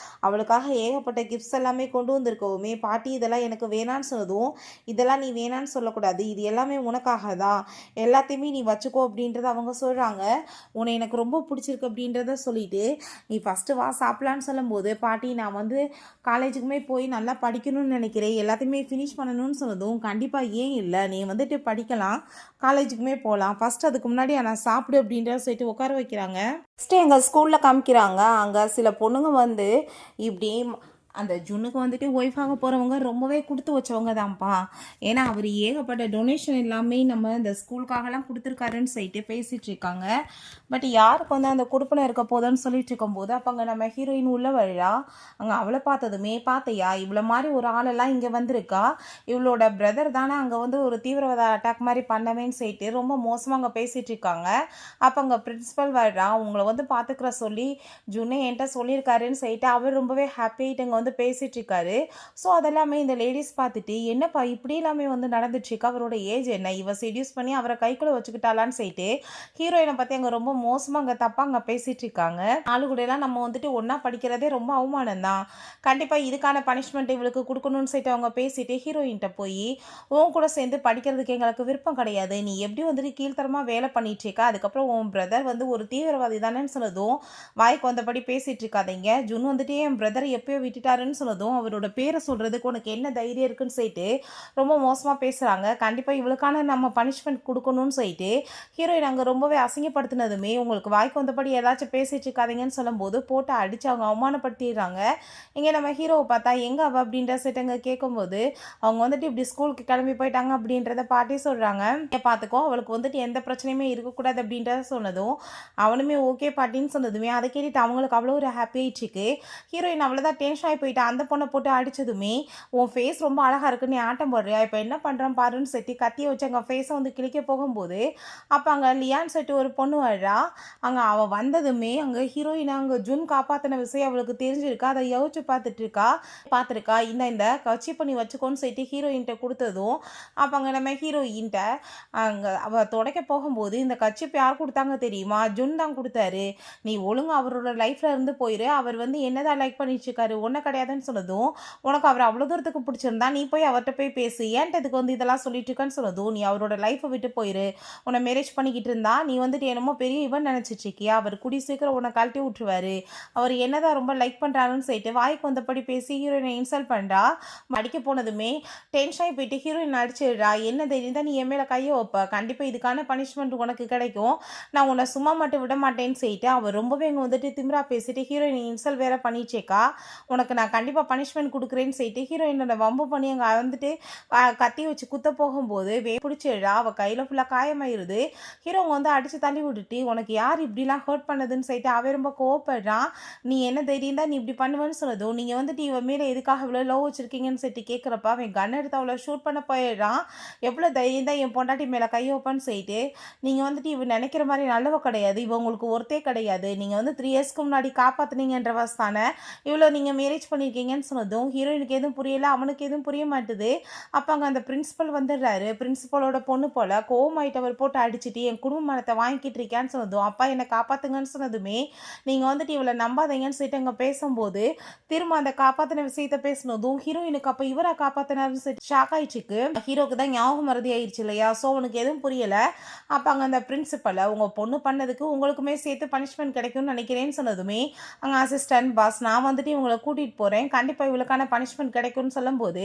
அவளுக்காக ஏகப்பட்ட கிஃப்ட்ஸ் எல்லாமே கொண்டு வந்திருக்கவுமே பாட்டி இதெல்லாம் எனக்கு வேணான்னு சொன்னதும் இதெல்லாம் நீ வேணான்னு சொல்லக்கூடாது, இது எல்லாமே உனக்காக தான், எல்லாத்தையுமே நீ வச்சுக்கோ அப்படின்றத அவங்க சொல்கிறாங்க. உன்னை எனக்கு ரொம்ப பிடிச்சிருக்கு அப்படின்றத சொல்லிட்டு நீ ஃபஸ்ட்டு வா சாப்பிட்லான்னு சொல்லும்போது பாட்டி நான் வந்து காலேஜுக்குமே போய் நல்லா படிக்கணும்னு நினைக்கிறேன், எல்லாத்தையுமே ஃபினிஷ் பண்ணணும்னு சொன்னதும் கண்டிப்பாக ஏன் இல்லை நீ வந்துட்டு படிக்கலாம், காலேஜுக்குமே போகலாம், ஃபஸ்ட் அதுக்கு முன்னாடி நான் சாப்பிடு அப்படின்றத சொல்லிட்டு உட்கார வைக்கிறாங்க. ஃபஸ்ட்டு எங்கள் ஸ்கூலில் காமிக்கிறாங்க. அங்கே சில பொண்ணுங்க வந்து இப்படி அந்த ஜுன்னுக்கு வந்துட்டு ஒய்ஃபாக போகிறவங்க ரொம்பவே கொடுத்து வச்சவங்க தான்ப்பா, ஏன்னா அவர் ஏகப்பட்ட டொனேஷன் எல்லாமே நம்ம இந்த ஸ்கூலுக்காகலாம் கொடுத்துருக்காருன்னு சொல்லிட்டு பேசிகிட்டு இருக்காங்க. பட் யாருக்கு வந்து அந்த கொடுப்பனை இருக்க போதுன்னு சொல்லிட்டு இருக்கும்போது அப்போ அங்கே நம்ம ஹீரோயின் உள்ள வழியா அங்கே அவளை பார்த்ததுமே பார்த்தையா இவ்வளோ மாதிரி ஒரு ஆளெல்லாம் இங்கே வந்திருக்கா, இவளோட பிரதர் தானே அங்கே வந்து ஒரு தீவிரவாத அட்டாக் மாதிரி பண்ணவேன்னு சொல்லிட்டு ரொம்ப மோசமாக அங்கே பேசிகிட்டு இருக்காங்க. அப்போ அங்கே பிரின்ஸிபல் வர்றா, உங்களை வந்து பார்த்துக்கிற சொல்லி ஜுன்னே என்கிட்ட சொல்லியிருக்காருன்னு சொல்லிட்டு அவர் ரொம்பவே ஹாப்பியாகிட்டு இங்கே வந்து பேசிட்டு இருக்காரு. ஸோ அதெல்லாமே இந்த லேடிஸ் பார்த்துட்டு என்னப்பா இப்படி எல்லாமே வந்து நடந்துட்டுருக்கு, அவரோட ஏஜ் என்ன, இவ செடியூஸ் பண்ணி அவரை கைக்குள்ள வச்சுக்கிட்டாலான்னு சொல்லிட்டு ஹீரோயினை பற்றி அங்கே ரொம்ப மோசமாக அங்கே தப்பாக அங்கே பேசிட்டு இருக்காங்க. ஆளு கூட எல்லாம் நம்ம வந்துட்டு ஒன்றா படிக்கிறதே ரொம்ப அவமானம் தான், கண்டிப்பாக இதுக்கான பனிஷ்மெண்ட் இவளுக்கு கொடுக்கணும்னு சொல்லிட்டு அவங்க பேசிட்டு ஹீரோயின்கிட்ட போய் உன் கூட சேர்ந்து படிக்கிறதுக்கு எங்களுக்கு விருப்பம் கிடையாது, நீ எப்படி வந்துட்டு கீழ்த்தரமாக வேலை பண்ணிட்டு இருக்கா, அதுக்கப்புறம் உன் பிரதர் வந்து ஒரு தீவிரவாதி தானேன்னு சொன்னதும் வாய்க்கு வந்தபடி பேசிட்டு இருக்காதீங்க, ஜுன் வந்துட்டு என் பிரதரை எப்பயோ விட்டுட்டாருன்னு சொன்னதும் அவரோட பேரை சொல்றதுக்கு உனக்கு என்ன தைரியம் இருக்குன்னு சொல்லிட்டு ரொம்ப மோசமாக பேசுகிறாங்க. கண்டிப்பாக இவளுக்கான நம்ம பனிஷ்மெண்ட் கொடுக்கணும்னு சொல்லிட்டு ஹீரோயின் அங்கே ரொம்பவே அசிங்கப்படுத்தினதுமே உங்களுக்கு வாய்க்கு வந்தபடி ஏதாச்சும் பேசிட்டு இருக்காதீங்கன்னு சொல்லும்போது போட்டு அடித்து அவங்க அவமானப்படுத்திடுறாங்க. இங்கே நம்ம ஹீரோவை பார்த்தா எங்கே அவ அப்படின்ற சொல்லிட்டு அங்கே கேட்கும்போது அவங்க வந்துட்டு இப்படி ஸ்கூலுக்கு கிளம்பி போயிட்டாங்க அப்படின்றத பாட்டி சொல்கிறாங்க. பார்த்துக்கோ அவளுக்கு வந்துட்டு எந்த பிரச்சனையுமே இருக்கக்கூடாது அப்படின்றத சொன்னதும் அவனுமே ஓகே பாட்டின்னு சொன்னதுமே அதை கேட்டுட்டு அவங்களுக்கு அவ்வளோ ஒரு ஹாப்பி ஆயிடுச்சுக்கு. ஹீரோயின் அவ்வளோதான் டென்ஷன் ஆகி போயிட்டு அந்த பொண்ணை போட்டு அடித்ததுமே உன் ஃபேஸ் ரொம்ப அழகாக இருக்குன்னு நீ ஆட்டம் போடுறியா, இப்போ என்ன பண்ணுறான் பாருன்னு சொல்லி கத்தியை வச்சு அங்கே ஃபேஸை வந்து கிளிக்க போகும்போது அப்போ அங்கே லியான்னு சொல்லிட்டு ஒரு பொண்ணு வர்றா. அங்கே அவள் வந்ததுமே அங்கே ஹீரோயினை அங்கே ஜுன் காப்பாற்றின விஷயம் அவளுக்கு தெரிஞ்சிருக்கா, அதை யோசிச்சு பார்த்துருக்கா இந்த கட்சி பண்ணி வச்சுக்கோன்னு சொல்லிட்டு ஹீரோயின்கிட்ட கொடுத்ததும் அப்போ அங்கே நம்ம ஹீரோயின்கிட்ட அங்கே அவள் துடைக்க போகும்போது இந்த கட்சிப்பு யார் கொடுத்தாங்க தெரியுமா, ஜுன் தான் கொடுத்தாரு, நீ ஒழுங்கு அவரோட லைஃப்பில் இருந்து போயிரு, அவர் வந்து என்னதான் லைக் பண்ணிட்டு இருக்காரு ஒன்றை கிடையாதுன்னு சொன்னதும் உனக்கு அவர் அவ்வளோ தூரத்துக்கு பிடிச்சிருந்தா நீ போய் அவர்கிட்ட போய் பேசு, ஏன்ட்டு இதுக்கு வந்து இதெல்லாம் சொல்லிட்டு இருக்கான்னு சொன்னதும் நீ அவரோட லைஃப்பை விட்டு போயிரு, உன்னை மேரேஜ் பண்ணிக்கிட்டு இருந்தா நீ வந்துட்டு என்னமோ பெரிய இவன் நினச்சிட்டு இருக்கியா, அவர் கூடி சீக்கிரம் உன்னை கழட்டி விட்டுருவாரு, அவர் என்னதான் ரொம்ப லைக் பண்ணுறாருன்னு சொல்லிட்டு வாய்க்கு வந்தபடி பேசி ஹீரோயினை இன்சல்ட் பண்ணுறா. அடிக்க போனதுமே டென்ஷனாகி போயிட்டு ஹீரோயின் அடிச்சிடுறா, என்ன தைரியம் தான் நீ என் மேலே கையை வைப்ப, கண்டிப்பாக இதுக்கான பனிஷ்மெண்ட் உனக்கு கிடைக்கும், நான் உன்னை சும்மா மட்டும் விட மாட்டேன்னு சொல்லிட்டு அவர் ரொம்பவே இங்கே வந்துட்டு திமிரா பேசிட்டு ஹீரோயின் இன்சல்ட் வேற பண்ணிச்சேக்கா, உனக்கு நான் கண்டிப்பாக பனிஷ்மெண்ட் கொடுக்குறேன்னு சொல்லிட்டு ஹீரோயினோட வம்பு பண்ணி அங்கே வந்துட்டு கத்தி வச்சு குத்த போகும்போது பிடிச்சிடா அவள் கையில் ஃபுல்லாக காயமாயிருது. ஹீரோங்க வந்து அடித்து தள்ளி விட்டுட்டு உனக்கு யார் இப்படிலாம் ஹர்ட் பண்ணதுன்னு சொல்லிட்டு அவன் ரொம்ப கோவப்படுறான். நீ என்ன தைரியம் தான் நீ இப்படி பண்ணுவேன்னு சொன்னதும் நீங்கள் வந்துட்டு இவன் மேலே எதுக்காக இவ்வளோ லவ் வச்சுருக்கீங்கன்னு சொல்லிட்டு கேட்குறப்ப அவன் கன் எடுத்து அவளை ஷூட் பண்ண போயிடுறான். எவ்வளோ தைரியம் தான் என் பொண்டாட்டி மேலே கை வைப்பான்னு சொல்லிட்டு நீங்கள் வந்துட்டு இவன் நினைக்கிற மாதிரி நல்லவ கிடையாது, இவன் உங்களுக்கு ஒருத்தே கிடையாது, நீங்கள் வந்து 3 இயர்ஸ்க்கு முன்னாடி காப்பாற்றுனீங்கன்ற தானே இவ்வளோ நீங்கள் மேரேஜ் பண்ணியிருக்கீங்கன்னு சொன்னதும் ஹீரோயினுக்கு எதுவும் புரியலை, அவனுக்கு எதுவும் புரிய மாட்டுது. அப்போ அங்கே அந்த பிரின்ஸிபல் வந்துடுறாரு. பிரின்ஸிபலோட பொண்ணு போல் கோவமாயிட்டு அவர் போட்டு அடிச்சுட்டு என் குடும்ப மனத்தை வாங்கிட்டு இருக்கான்னு சொன்னதும் அப்பா என்னை காப்பாற்றுங்கன்னு சொன்னதுமே நீங்கள் வந்துட்டு இவளை நம்பாதீங்கன்னு சொல்லிட்டு அங்கே பேசும்போது திரும்ப அந்த காப்பாற்றின விஷயத்த பேசினதும் ஹீரோயினுக்கு அப்போ இவரை காப்பாற்றினாருன்னு சொல்லிட்டு ஷாக் ஆயிடுச்சுக்கு. ஹீரோக்கு தான் ஞாபகம் மறதி ஆயிடுச்சு இல்லையா, ஸோ அவனுக்கு எதுவும் புரியலை. அப்போ அங்கே அந்த பிரின்சிபலை உங்கள் பொண்ணு பண்ணதுக்கு உங்களுக்குமே சேர்த்து பனிஷ்மெண்ட் கிடைக்கும்னு நினைக்கிறேன்னு சொன்னதுமே அங்கே அசிஸ்டன்ட் பாஸ் நான் வந்துட்டு இவங்களை கூட்டிகிட்டு போகிறேன், கண்டிப்பாக இவளுக்கான பனிஷ்மெண்ட் கிடைக்கும்னு சொல்லும்போது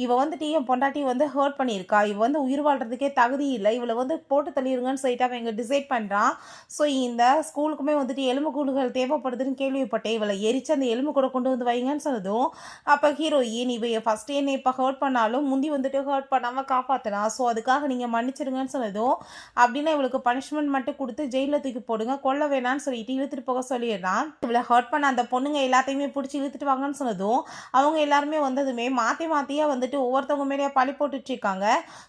இவள் வந்துட்டு என் பொண்டாட்டி வந்து ஹர்ட் பண்ணியிருக்கா, இவ வந்து உயிர் வாழ்கிறதுக்கே தகுதி இல்லை, இவளை வந்து போட்டு தள்ளிடுங்கன்னு சொல்லிட்டு அவன் இங்கே டிசைட் பண்ணுறான். ஸோ இந்த ஸ்கூலுக்குமே வந்துட்டு எலும்புக்கூடுகள் தேவைப்படுதுன்னு கேள்விப்பட்டேன், இவளை எரிச்சு அந்த எலும்பு கூட கொண்டு வந்து வைங்கன்னு சொன்னதும் அப்போ ஹீரோயின் இவ ஃபஸ்ட்டு என்னை இப்போ ஹர்ட் பண்ணாலும் முந்தி வந்துட்டு ஹர்ட் பண்ணாமல் காப்பாற்றினா, ஸோ அதுக்காக நீங்கள் மன்னிச்சிருங்கன்னு சொன்னதும் அப்படின்னா இவளுக்கு பனிஷ்மெண்ட் மட்டும் கொடுத்து ஜெயிலில் தூக்கி போடுங்க, கொல்ல வேணான்னு சொல்லிட்டு இழுத்துட்டு போக சொல்லிடுறான். இவளை ஹர்ட் பண்ண அந்த பொண்ணுங்க எல்லாத்தையுமே பிடிச்சி இழுத்துட்டு வாங்கன்னு சொன்னதும் அவங்க எல்லாருமே வந்ததுமே மாற்றியாக வந்துட்டு ஒவ்வொருத்தவங்க மேலேயே பழி போட்டுட்டு இருக்காங்க.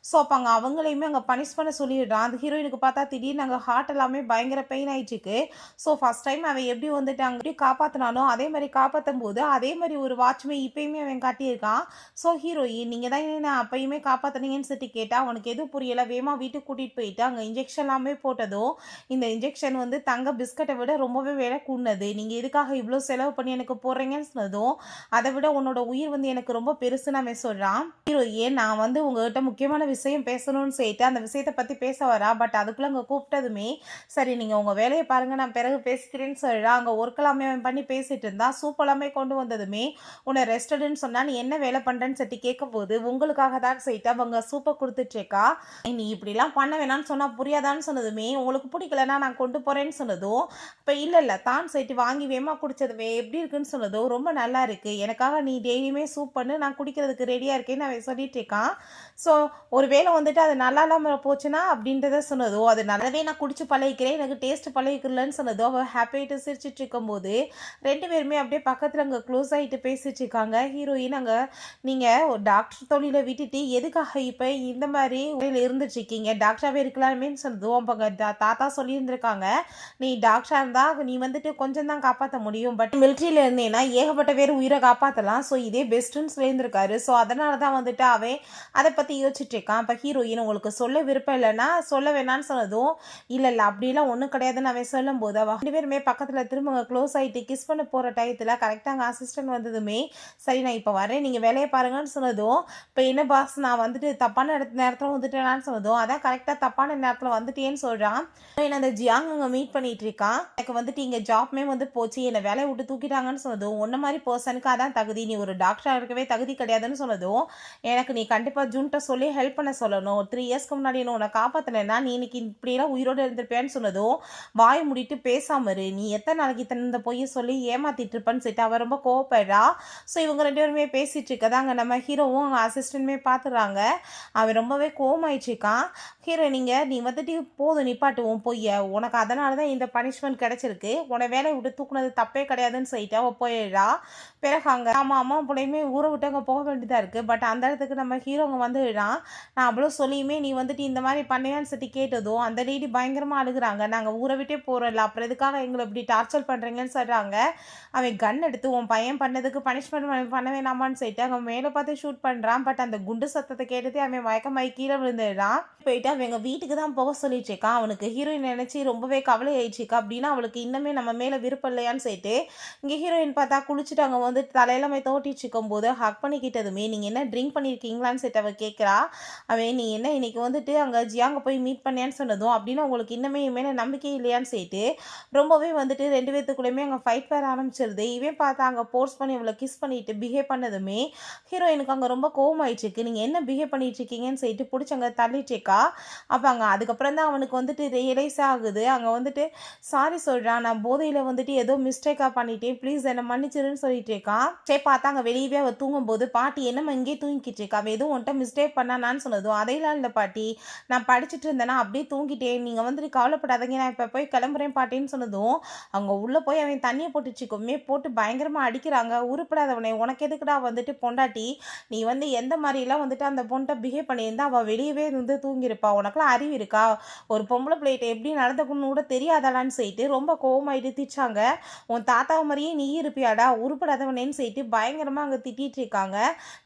ஸோ அப்போ அங்கே அவங்களையுமே அங்கே பனிஷ் பண்ண சொல்லிடுறான். அந்த ஹீரோயினுக்கு பார்த்தா திடீர்னு அங்கே ஹார்ட் எல்லாமே பயங்கர பெயின் ஆயிடுச்சுக்கு. ஸோ ஃபஸ்ட் டைம் அவன் எப்படி வந்துட்டு அங்கே எப்படி காப்பாற்றினானோ அதே மாதிரி காப்பாற்றும் போது அதே மாதிரி ஒரு வாட்ச்மே இப்பயுமே அவன் காட்டியிருக்கான். ஸோ ஹீரோயின் நீங்கள் தான் என்ன அப்பயுமே காப்பாற்றினீங்கன்னு சொல்லிட்டு கேட்டால் அவனுக்கு எதுவும் புரியலை, வேகமாக வீட்டுக்கு கூட்டிகிட்டு போயிட்டு அங்கே இன்ஜெக்ஷன் எல்லாமே போட்டதும் இந்த இன்ஜெக்ஷன் வந்து தங்க பிஸ்கட்டை விட ரொம்பவே விலை கூடது, நீங்கள் எதுக்காக இவ்வளோ செலவு பண்ணி எனக்கு போடுறீங்கன்னு சொன்னதும் அதை விட உன்னோட உயிர் வந்து எனக்கு ரொம்ப பெருசுன்னு அவன் சொல்கிறான். ஹீரோயின் நான் வந்து உங்கள்கிட்ட முக்கியமான விஷயம் பேசணும்னு சொல்லிட்டு அந்த விஷயத்தை பற்றி பேச வரா. பட் அதுக்குள்ளே அங்கே கூப்பிட்டதுமே சரி நீங்கள் உங்கள் வேலையை பாருங்கள் நான் பிறகு பேசிக்கிறேன்னு சொல்கிறான். அங்கே ஒர்க் எல்லாமே அவன் பண்ணி பேசிகிட்டு இருந்தா சூப் எல்லாமே கொண்டு வந்ததுமே உன்னை ரெஸ்டடுன்னு சொன்னால் நீ என்ன வேலை பண்ணுறேன்னு சொல்லி கேட்கும்போது உங்களுக்காக தான் சொல்லிட்டு அவங்க சூப்பை கொடுத்துட்ருக்கா. நீ இப்படிலாம் பண்ண வேணான்னு சொன்னால் புரியாதான்னு சொன்னதுமே உங்களுக்கு பிடிக்கலன்னா நான் கொண்டு போகிறேன்னு சொன்னதும் இப்போ இல்லை தான் சொல்லிட்டு வாங்கி வேகமாக குடித்ததுமே எப்படி இருக்குன்னு சொன்னதும் ரொம்ப நல்லா இருக்குது, எனக்காக நீ டெய்லியுமே சூப் பண்ணு நான் குடிக்கிறதுக்கு ரெடியாக இருக்கேன்னு அவன் சொல்லிட்டு இருக்கான். ஸோ ஒரு வேளை வந்துட்டு அது நல்லா இல்லாமல் போச்சுன்னா அப்படின்றத சொன்னதோ அது நல்லாவே நான் குடிச்சு பழகிக்கிறேன் எனக்கு டேஸ்ட் பழகிக்கலன்னு சொன்னதோ அவள் ஹாப்பியாகிட்டு சிரிச்சிட்டு இருக்கும்போது ரெண்டு பேருமே அப்படியே பக்கத்தில் அங்கே க்ளோஸ் ஆகிட்டு பேசிட்டு இருக்காங்க. ஹீரோயின் அங்கே நீங்கள் ஒரு டாக்டர் தொழிலை விட்டுட்டு எதுக்காக இப்போ இந்த மாதிரி இருந்துட்டு இருக்கீங்க, டாக்டராகவே இருக்கலாமேன்னு சொன்னதும் அப்போ தாத்தா சொல்லியிருந்திருக்காங்க நீ டாக்டராக இருந்தால் நீ வந்துட்டு கொஞ்சம் தான் காப்பாற்ற முடியும், பட் மிலிட்ரியில் இருந்தேன்னா ஏகப்பட்ட பேர் உயிரை காப்பாற்றலாம், ஸோ இதே பெஸ்ட்டுன்னு சொல்லியிருந்திருக்காரு. ஸோ அதனால தான் வந்துட்டு அவன் அதை பற்றி யோசிச்சுட்டு இருக்கான். இப்போ ஹீரோயின் உங்களுக்கு சொல்ல விருப்பம் இல்லைன்னா சொல்ல வேணான்னு சொன்னதும் இல்லை அப்படிலாம் ஒன்றும் கிடையாதுன்னு அவன் சொல்லும்போது அவள் 2 பேருமே பக்கத்தில் திரும்ப க்ளோஸ் ஆகிட்டு கிஸ் பண்ண போகிற டயத்தில் கரெக்டாக அங்கே அசிஸ்டன்ட் வந்ததுமே சரி நான் இப்போ வரேன் நீங்கள் வேலையை பாருங்கன்னு சொன்னதும் இப்போ என்ன பாஸ் நான் வந்துட்டு தப்பான நேரத்தில் வந்துட்டேனான்னு சொன்னதும் அதான் கரெக்டாக தப்பான நேரத்தில் வந்துட்டேன்னு சொல்கிறான். அந்த ஜியாங் அங்கே மீட் பண்ணிட்டு இருக்கான். எனக்கு வந்துட்டு இங்கே ஜாப்மே வந்து போச்சு என்னை வேலையை விட்டு தூக்கிட்டாங்கன்னு சொன்னதும் ஒன்ன மாதிரி பர்சனுக்கு அதான் தகுதி, நீ ஒரு டாக்டராக இருக்கவே தகுதி கிடையாதுன்னு சொன்னதும் எனக்கு நீ கண்டிப்பாக ஜூன்ட்ட சொல்லி ஹெல்ப் பண்ண சொல்லணும், 3 இயர்ஸ்க்கு முன்னாடி என்ன உன்னை காப்பாற்றினேன்னா நீ இன்னைக்கு இப்படியெல்லாம் உயிரோடு இருந்திருப்பேன்னு சொன்னதும் வாய் முடிட்டு பேசாம இரு, நீ எத்தனை நாளைக்கு இந்த பொய்யை சொல்லி ஏமாத்திட்டு இருப்பேன்னு சொல்லிட்டு அவன் ரொம்ப கோவப்படுறா. ஸோ இவங்க 2 பேருமே பேசிட்டு இருக்கதாங்க நம்ம ஹீரோவும் அவங்க அசிஸ்டன்ட்மே பார்த்துறாங்க. அவன் ரொம்பவே கோவமாயிடுச்சிருக்கான். ஹீரோ நீ வந்துட்டு போதும் நிப்பாட்டுவோம் பொய்ய, உனக்கு அதனால தான் இந்த பனிஷ்மெண்ட் கிடைச்சிருக்கு, உன்னை வேலையை விட்டு தூக்குனது தப்பே கிடையாதுன்னு சொல்லிட்டு அவள் போயிடுறா. பிறகு அங்கே அம்மா பிள்ளையுமே ஊரை விட்டு அங்கே போக வேண்டியதாக இருக்குது. பட் அந்த இடத்துக்கு நம்ம ஹீரோங்க வந்துடுறான். நான் அவ்வளோ சொல்லியுமே நீ வந்துட்டு இந்த மாதிரி பண்ணுவேன்னு சொல்லி கேட்டதும் அந்த லேடி பயங்கரமாக அழுகுறாங்க, நாங்கள் ஊரை விட்டே போகிறோம்ல அப்புறம் எதுக்காக எங்களை இப்படி டார்ச்சர் பண்ணுறீங்கன்னு சொல்கிறாங்க. அவன் கன் எடுத்து உன் பையன் பண்ணதுக்கு பனிஷ்மெண்ட் பண்ண வேணாமான்னு சொல்லிட்டு அவன் மேலே பார்த்து ஷூட் பண்ணுறான். பட் அந்த குண்டு சத்தத்தை கேட்டதே அவன் மயக்கமாயி கீழே விழுந்துடுறான். போயிட்டு அவங்க வீட்டுக்கு தான் போக சொல்லிட்டு இருக்கான். அவனுக்கு ஹீரோயின் நினச்சி ரொம்பவே கவலை ஆயிடுச்சிக்கா அப்படின்னா அவளுக்கு இன்னமே நம்ம மேலே விருப்பம் இல்லையான்னு சொல்லிட்டு இங்கே ஹீரோயின் பார்த்தா குளிச்சுட்டு அவங்க வந்து தலையிலமே தோட்டிட்டு இருக்கும் போது ஹக் பண்ணிக்கிட்டதுமே நீங்கள் என்ன ட்ரிங்க் பண்ணியிருக்கீங்களான்னு சொல்லிட்டு அவள் கேட்குறா. அவன் நீ என்ன இன்னைக்கு வந்துட்டு அங்கே ஜியாங்க போய் மீட் பண்ணியான்னு சொன்னதும் அப்படின்னா உங்களுக்கு இன்னமே என் மேலே நம்பிக்கை இல்லையான்னு சொல்லிட்டு ரொம்பவே வந்துட்டு 2 பேத்துக்குள்ளேயுமே அங்கே ஃபைட் வர ஆரம்பிச்சிருது. இவன் பார்த்தா அங்கே போர்ஸ் பண்ணி இவளை கிஸ் பண்ணிட்டு பிஹேவ் பண்ணதுமே ஹீரோயினுக்கு அங்கே ரொம்ப கோவமாயிடுச்சு, நீங்கள் என்ன பிஹேவ் பண்ணிட்டு இருக்கீங்கன்னு சொல்லிட்டு பிடிச்சி அங்கே தள்ளிட்டுருக்கா. அப்போ அங்கே அதுக்கப்புறம் தான் அவனுக்கு வந்துட்டு ரியலைஸ் ஆகுது. அங்கே வந்துட்டு சாரி சொல்கிறான், நான் போதையில் வந்துட்டு ஏதோ மிஸ்டேக்காக பண்ணிட்டேன் ப்ளீஸ் என்னை மன்னிச்சிருன்னு சொல்லிட்டு பண்ணிட்டு இருக்கான். பார்த்தா அங்கே வெளியவே அவள் தூங்கும்போது பாட்டி என்னம்மா இங்கே தூங்கிக்கிட்டு இருக்கா, அவள் எதுவும் உன்ட்ட மிஸ்டேக் பண்ணானான்னு சொன்னதும், அதையெல்லாம் இல்லை பாட்டி, நான் படிச்சுட்டு இருந்தேன்னா அப்படியே தூங்கிட்டேன், நீங்கள் வந்துட்டு கவலைப்படாதீங்க, நான் இப்போ போய் கிளம்புறேன் பாட்டின்னு சொன்னதும், அவங்க உள்ளே போய் அவன் தண்ணியை போட்டுச்சுக்கோமே போட்டு பயங்கரமாக அடிக்கிறாங்க. உருப்படாதவனே, உனக்கு எதுக்குடா வந்துட்டு பொண்டாட்டி, நீ வந்து எந்த மாதிரிலாம் வந்துட்டு அந்த பொண்ணை பிஹேவ் பண்ணியிருந்தா அவள் வெளியவே இருந்து தூங்கியிருப்பா, உனக்குலாம் அறிவு இருக்கா, ஒரு பொம்பளை பிள்ளைகிட்ட எப்படி நடந்துக்கணும்னு கூட தெரியாதாளான்னு சொல்லிட்டு ரொம்ப கோவமாயிட்டு திச்சாங்க. உன் தாத்தாவை மாதிரியே நீ இருப்பியாடா உருப்படாதவனேன்னு சொல்லிட்டு பயங்கரமாக அங்கே திட்டிகிட்டு இருக்காங்க.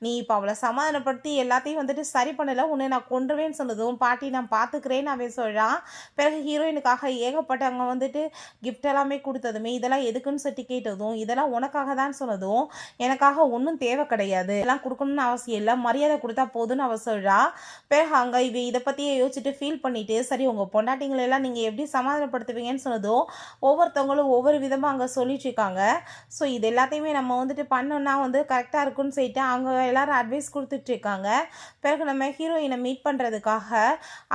நீ இப்போ அவளை சமாதானப்படுத்தி எல்லாத்தையும் வந்துட்டு சரி பண்ணலை, உன்னை நான் கொன்றுவேன்னு சொன்னதும், பாட்டி நான் பார்த்துக்கிறேன்னு அவன் சொல்கிறான். பிறகு ஹீரோயினுக்காக ஏகப்பட்ட அங்கே வந்துட்டு கிஃப்ட் எல்லாமே கொடுத்ததுமே இதெல்லாம் எதுக்குன்னு சொல்லி கேட்டதும், இதெல்லாம் உனக்காக தான் சொன்னதும், எனக்காக ஒன்றும் தேவை கிடையாது, இதெல்லாம் கொடுக்கணும்னு அவசியம் இல்லை, மரியாதை கொடுத்தா போதுன்னு அவ சொல்கிறா. பிறகு அங்கே இதை பற்றியே யோசிச்சுட்டு ஃபீல் பண்ணிட்டு, சரி உங்கள் பொண்டாட்டிங்களெல்லாம் நீங்கள் எப்படி சமாதானப்படுத்துவீங்கன்னு சொன்னதும், ஒவ்வொருத்தவங்களும் ஒவ்வொரு விதமாக அங்கே சொல்லிட்டு இருக்காங்க. ஸோ இது எல்லாத்தையுமே நம்ம வந்துட்டு பண்ணோன்னா வந்து கரெக்டாக இருக்குன்னு சொல்லிட்டு அவங்க எல்லாரும் அட்வைஸ் கொடுத்துட்டு இருக்காங்க. பிறகு நம்ம ஹீரோயினை மீட் பண்ணுறதுக்காக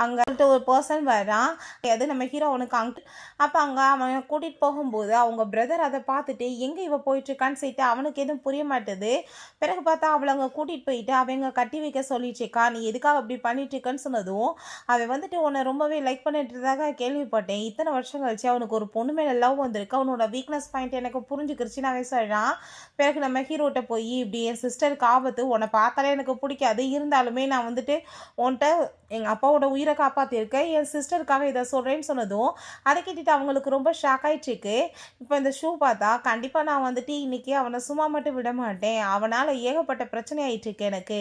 அங்கே ஒரு பர்சன் வரான். அது நம்ம ஹீரோ அவனுக்கு அப்போ அங்கே அவனை கூட்டிகிட்டு போகும்போது அவங்க பிரதர் அதை பார்த்துட்டு எங்கே இவ போயிட்டுருக்கான்னு சொல்லிட்டு அவனுக்கு எதுவும் புரிய மாட்டுது. பிறகு பார்த்தா அவளை அங்கே கூட்டிகிட்டு போயிட்டு அவங்க கட்டி வைக்க சொல்லிட்டுருக்கா, நீ எதுக்காக அப்படி பண்ணிட்டு இருக்கன்னு சொன்னதும், அவன் வந்துட்டு உன்னை ரொம்பவே லைக் பண்ணிட்டுதாக கேள்விப்பட்டேன், இத்தனை வருஷம் கழிச்சு அவனுக்கு ஒரு பொண்ணு மேலே லவ் வந்திருக்கு, அவனோட வீக்னஸ் பாயிண்ட் எனக்கு புரிஞ்சுக்கிருச்சுன்னு அவன் சொல்கிறான். பிறகு நம்ம ஹீரோட்ட போய் இப்படி என் சிஸ்டருக்கு ஆபத்து, உன்னை பார்த்தாலே எனக்கு பிடிக்காது, இருந்தாலுமே நான் வந்துட்டு உன்கிட்ட எங்கள் அப்பாவோட உயிரை காப்பாற்றிருக்கேன், என் சிஸ்டருக்காக இதை சொல்கிறேன்னு சொன்னதும், அதை கேட்டுட்டு அவங்களுக்கு ரொம்ப ஷாக் ஆகிட்டுருக்கு. இப்போ இந்த ஷூ பார்த்தா கண்டிப்பாக நான் வந்துட்டு இன்றைக்கி அவனை சும்மா மட்டும் விட மாட்டேன், அவனால் ஏகப்பட்ட பிரச்சனை ஆகிட்டுருக்கு, எனக்கு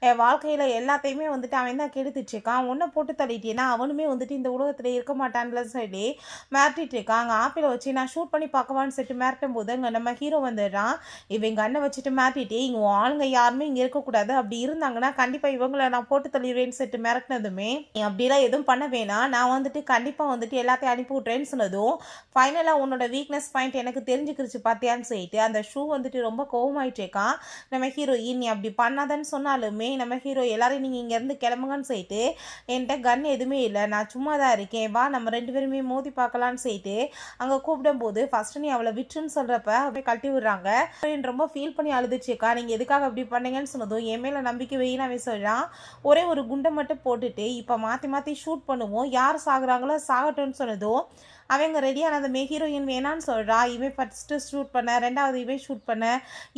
என் வாழ்க்கையில் எல்லாத்தையுமே வந்துட்டு அவன் தான் கெடுத்துட்ருக்கான், ஒன்றை போட்டு தள்ளிட்டேன்னா அவனுமே வந்துட்டு இந்த உலகத்தில் இருக்க மாட்டான்ல சொல்லி மிரட்டிட்டு இருக்கான். அங்கே ஆப்பிளை வச்சு நான் ஷூட் பண்ணி பார்க்கவான்னு சொல்லிட்டு மிரட்டும் போது அங்கே நம்ம ஹீரோ வந்துடுறான். இவங்க அண்ணன் வச்சுட்டு மிரட்டிட்டு இங்கே ஆளுங்க யாருமே இங்கே இருக்கக்கூடாது, அப்படி இருந்தாங்கன்னா கண்டிப்பாக இவங்களை நான் போட்டு தள்ளிடுவேன்னு சொல்லிட்டு மிரட்டினதுமே, நீ அப்படிலாம் எதுவும் பண்ண வேணாம், நான் வந்துட்டு கண்டிப்பாக வந்துட்டு எல்லாத்தையும் அனுப்பி விட்றேன்னு சொன்னதும், ஃபைனலாக உன்னோட வீக்னஸ் பாயிண்ட் எனக்கு தெரிஞ்சுக்கிருச்சு பார்த்தியான்னு சொல்லிட்டு அந்த ஷூ வந்துட்டு ரொம்ப கோவமாயிட்டு இருக்கான். நம்ம ஹீரோயின் நீ அப்படி பண்ணாதன்னு சொன்னாலுமே நம்ம ஹீரோ எல்லாரையும் நீங்கள் இங்கேருந்து கிளம்புங்கன்னு சொல்லிட்டு, என்கிட்ட கன் எதுவுமே இல்லை, நான் சும்மா தான் இருக்கேன், வா நம்ம ரெண்டு பேருமே மோதி பார்க்கலான்னு சொல்லிட்டு அங்கே கூப்பிடும்போது ஃபஸ்ட்டு நீ அவளை விட்டுன்னு சொல்கிறப்ப அப்படியே கழட்டி விடுறாங்க. ரொம்ப ஃபீல் பண்ணி அழுதுச்சுக்கா, நீங்கள் எதுக்காக அப்படி பண்ணீங்கன்னு சொன்னதும், என் மேலே நம்பிக்கை வைன்னு அவன் சொல்கிறான். ஒரே ஒரு குண்டை மட்டும் போட்டுட்டு இப்போ மாற்றி மாற்றி ஷூட் பண்ணுவோம், யார் சாகுறாங்களோ சாகட்டும்னு சொன்னதும், அவங்க ரெடியானதுமே ஹீரோயின் வேணான்னு சொல்கிறா. இவன் ஃபஸ்ட்டு ஷூட் பண்ண, ரெண்டாவது இவன் ஷூட் பண்ண,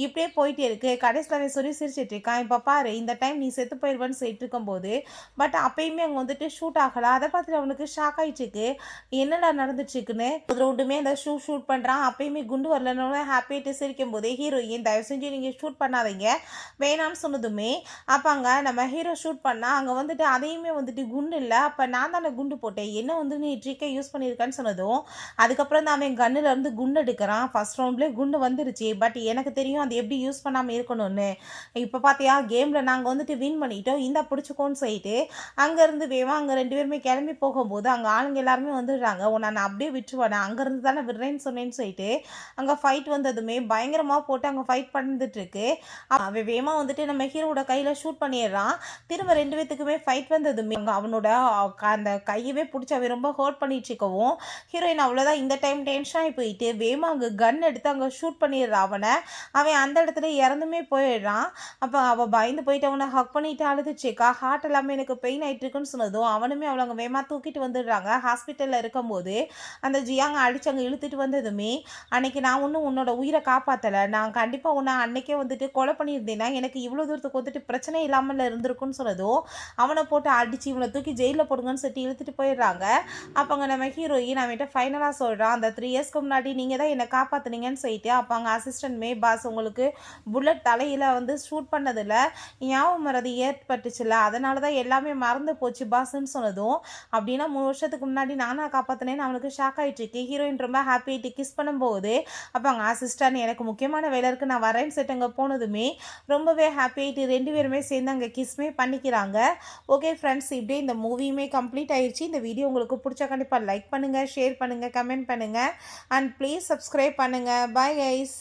இப்படியே போயிட்டே இருக்குது. கடைசியில் அவன் சொல்லி சிரிச்சிட்டு இருக்கான். இப்போ பாரு இந்த டைம் நீ செத்து போயிடுவேன்னு சொல்லிட்டு இருக்கும்போது பட் அப்பயுமே அங்கே வந்துட்டு ஷூட் ஆகலை. அதை பார்த்துட்டு அவனுக்கு ஷாக் ஆகிட்டுருக்கு, என்னடா நடந்துட்டுருக்குன்னு. ரவுண்டுமே அந்த ஷூட் பண்ணுறான், அப்பயுமே குண்டு வரலன்னு ஹாப்பிட்டு சிரிக்கும் போதே ஹீரோயின் தயவு செஞ்சு நீங்கள் ஷூட் பண்ணாதீங்க வேணான்னு சொன்னதுமே, அப்போ அங்கே நம்ம ஹீரோ ஷூட் பண்ணால் அங்கே வந்துட்டு அதையுமே வந்துட்டு குண்டு இல்லை, அப்போ நான் தானே குண்டு போட்டேன், என்ன வந்து நீ ட்ரிக்கை யூஸ் பண்ணியிருக்கான்னு சொன்னதும், அதுக்கப்புறம் தான் அவன் கன்னுல இருந்து குண்டு எடுக்கிறான். ஃபர்ஸ்ட் ரவுண்ட்லேயே குண்டு வந்துருச்சு, பட் எனக்கு தெரியும் அது எப்படி யூஸ் பண்ணாமல் இருக்கணும்னு. இப்போ பார்த்தியா கேமில் நாங்கள் வந்துட்டு வின் பண்ணிட்டோம், இந்த பிடிச்சிக்கோன்னு சொல்லிட்டு அங்கேருந்து வேவா அங்கே ரெண்டு பேருமே கிளம்பி போகும்போது அங்கே ஆளுங்க எல்லாருமே வந்துடுறாங்க. உன்னை நான் அப்படியே விட்டுருவேன், அங்கேருந்து தானே விடுறேன்னு சொன்னேன்னு சொல்லிட்டு அங்கே ஃபைட் வந்ததுமே பயங்கரமாக போட்டு அங்கே ஃபைட் பண்ணிட்டுருக்கு. அவன் வேமா வந்துட்டு நம்ம ஹீரோட கையில் ஷூட் பண்ணிடுறான். திரும்ப ரெண்டு பேத்துக்குமே ஃபைட் வந்ததுமே அவனோட அந்த கையவே பிடிச்சி அவன் ரொம்ப ஹர்ட் பண்ணிட்டு இருக்கவும் ஹீரோயின் அவ்வளோதான் இந்த டைம் டென்ஷன் ஆகி போயிட்டு வேமா அங்கே கன் எடுத்து அங்கே ஷூட் பண்ணிடுறான். அவன் அந்த இடத்துல இறந்துமே போயிடுறான். அப்போ அவள் பயந்து போயிட்டு அவனை ஹக் பண்ணிட்டு அழுதுச்சேக்கா, ஹார்ட் எல்லாமே எனக்கு பெயின் ஆகிட்டு இருக்குன்னு சொன்னதும் அவனுமே அவளை அங்கே வேமா தூக்கிட்டு வந்துடுறாங்க. ஹாஸ்பிட்டலில் இருக்கும்போது அந்த ஜியாங்க அடிச்சு அங்கே இழுத்துட்டு வந்ததுமே, அன்னைக்கு நான் ஒன்றும் உன்னோட உயிரை காப்பாற்றலை, நான் கண்டிப்பாக உன்னை அன்னைக்கே வந்துட்டு கொலை பண்ணியிருந்தேன்னா எனக்கு இவ்வளோ தூரத்துக்கு வந்துட்டு பிரச்சனை இல்லாமல் இருந்திருக்குன்னு சொன்னதும் அவனை போட்டு அடித்து இவனை தூக்கி ஜெயிலில் போடுங்கன்னு சொல்லிட்டு இழுத்துட்டு போயிடுறாங்க. அப்போ அங்கே நம்ம ஹீரோயின் அவன்கிட்ட ஃபைனலாக சொல்கிறான், அந்த 3 இயர்ஸ்க்கு முன்னாடி நீங்கள் தான் என்னை காப்பாற்றுனீங்கன்னு சொல்லிட்டு. அப்போ அங்கே அசிஸ்டன்ட் பாஸ் உங்களுக்கு புல்லட் தலையில் வந்து ஷூட் பண்ணதில் ஞாபகம் மறதி ஏற்பட்டுச்சுல, அதனால தான் எல்லாமே மறந்து போச்சு பாஸ்ன்னு சொன்னதும், அப்படின்னா 3 வருஷத்துக்கு முன்னாடி நானாக காப்பாற்றினேன்னு அவனுக்கு ஷாக் ஆகிட்டுருக்கு. ஹீரோயின் ரொம்ப ஹாப்பியாகிட்டு கிஸ் பண்ணும்போது அப்போ அங்கே அசிஸ்டன்ட் எனக்கு முக்கியமான வேலை இருக்குது நான் வரேன்னு சொல்லிட்டு அங்கே போனதுமே ரொம்பவே ஹாப்பியாகிட்டு ரெண்டு பேருமே சேர்ந்து அங்கே கிஸ்மே பண்ணிக்கிறாங்க. ஓகே ஃப்ரெண்ட்ஸ், இப்படியே இந்த மூவியுமே கம்ப்ளீட் ஆயிடுச்சு. இந்த வீடியோ உங்களுக்கு பிடிச்சா கண்டிப்பாக லைக் பண்ணுங்கள், ஷேர் பண்ணுங்கள், கமெண்ட் பண்ணுங்கள் அண்ட் ப்ளீஸ் சப்ஸ்கிரைப் பண்ணுங்கள். Bye guys.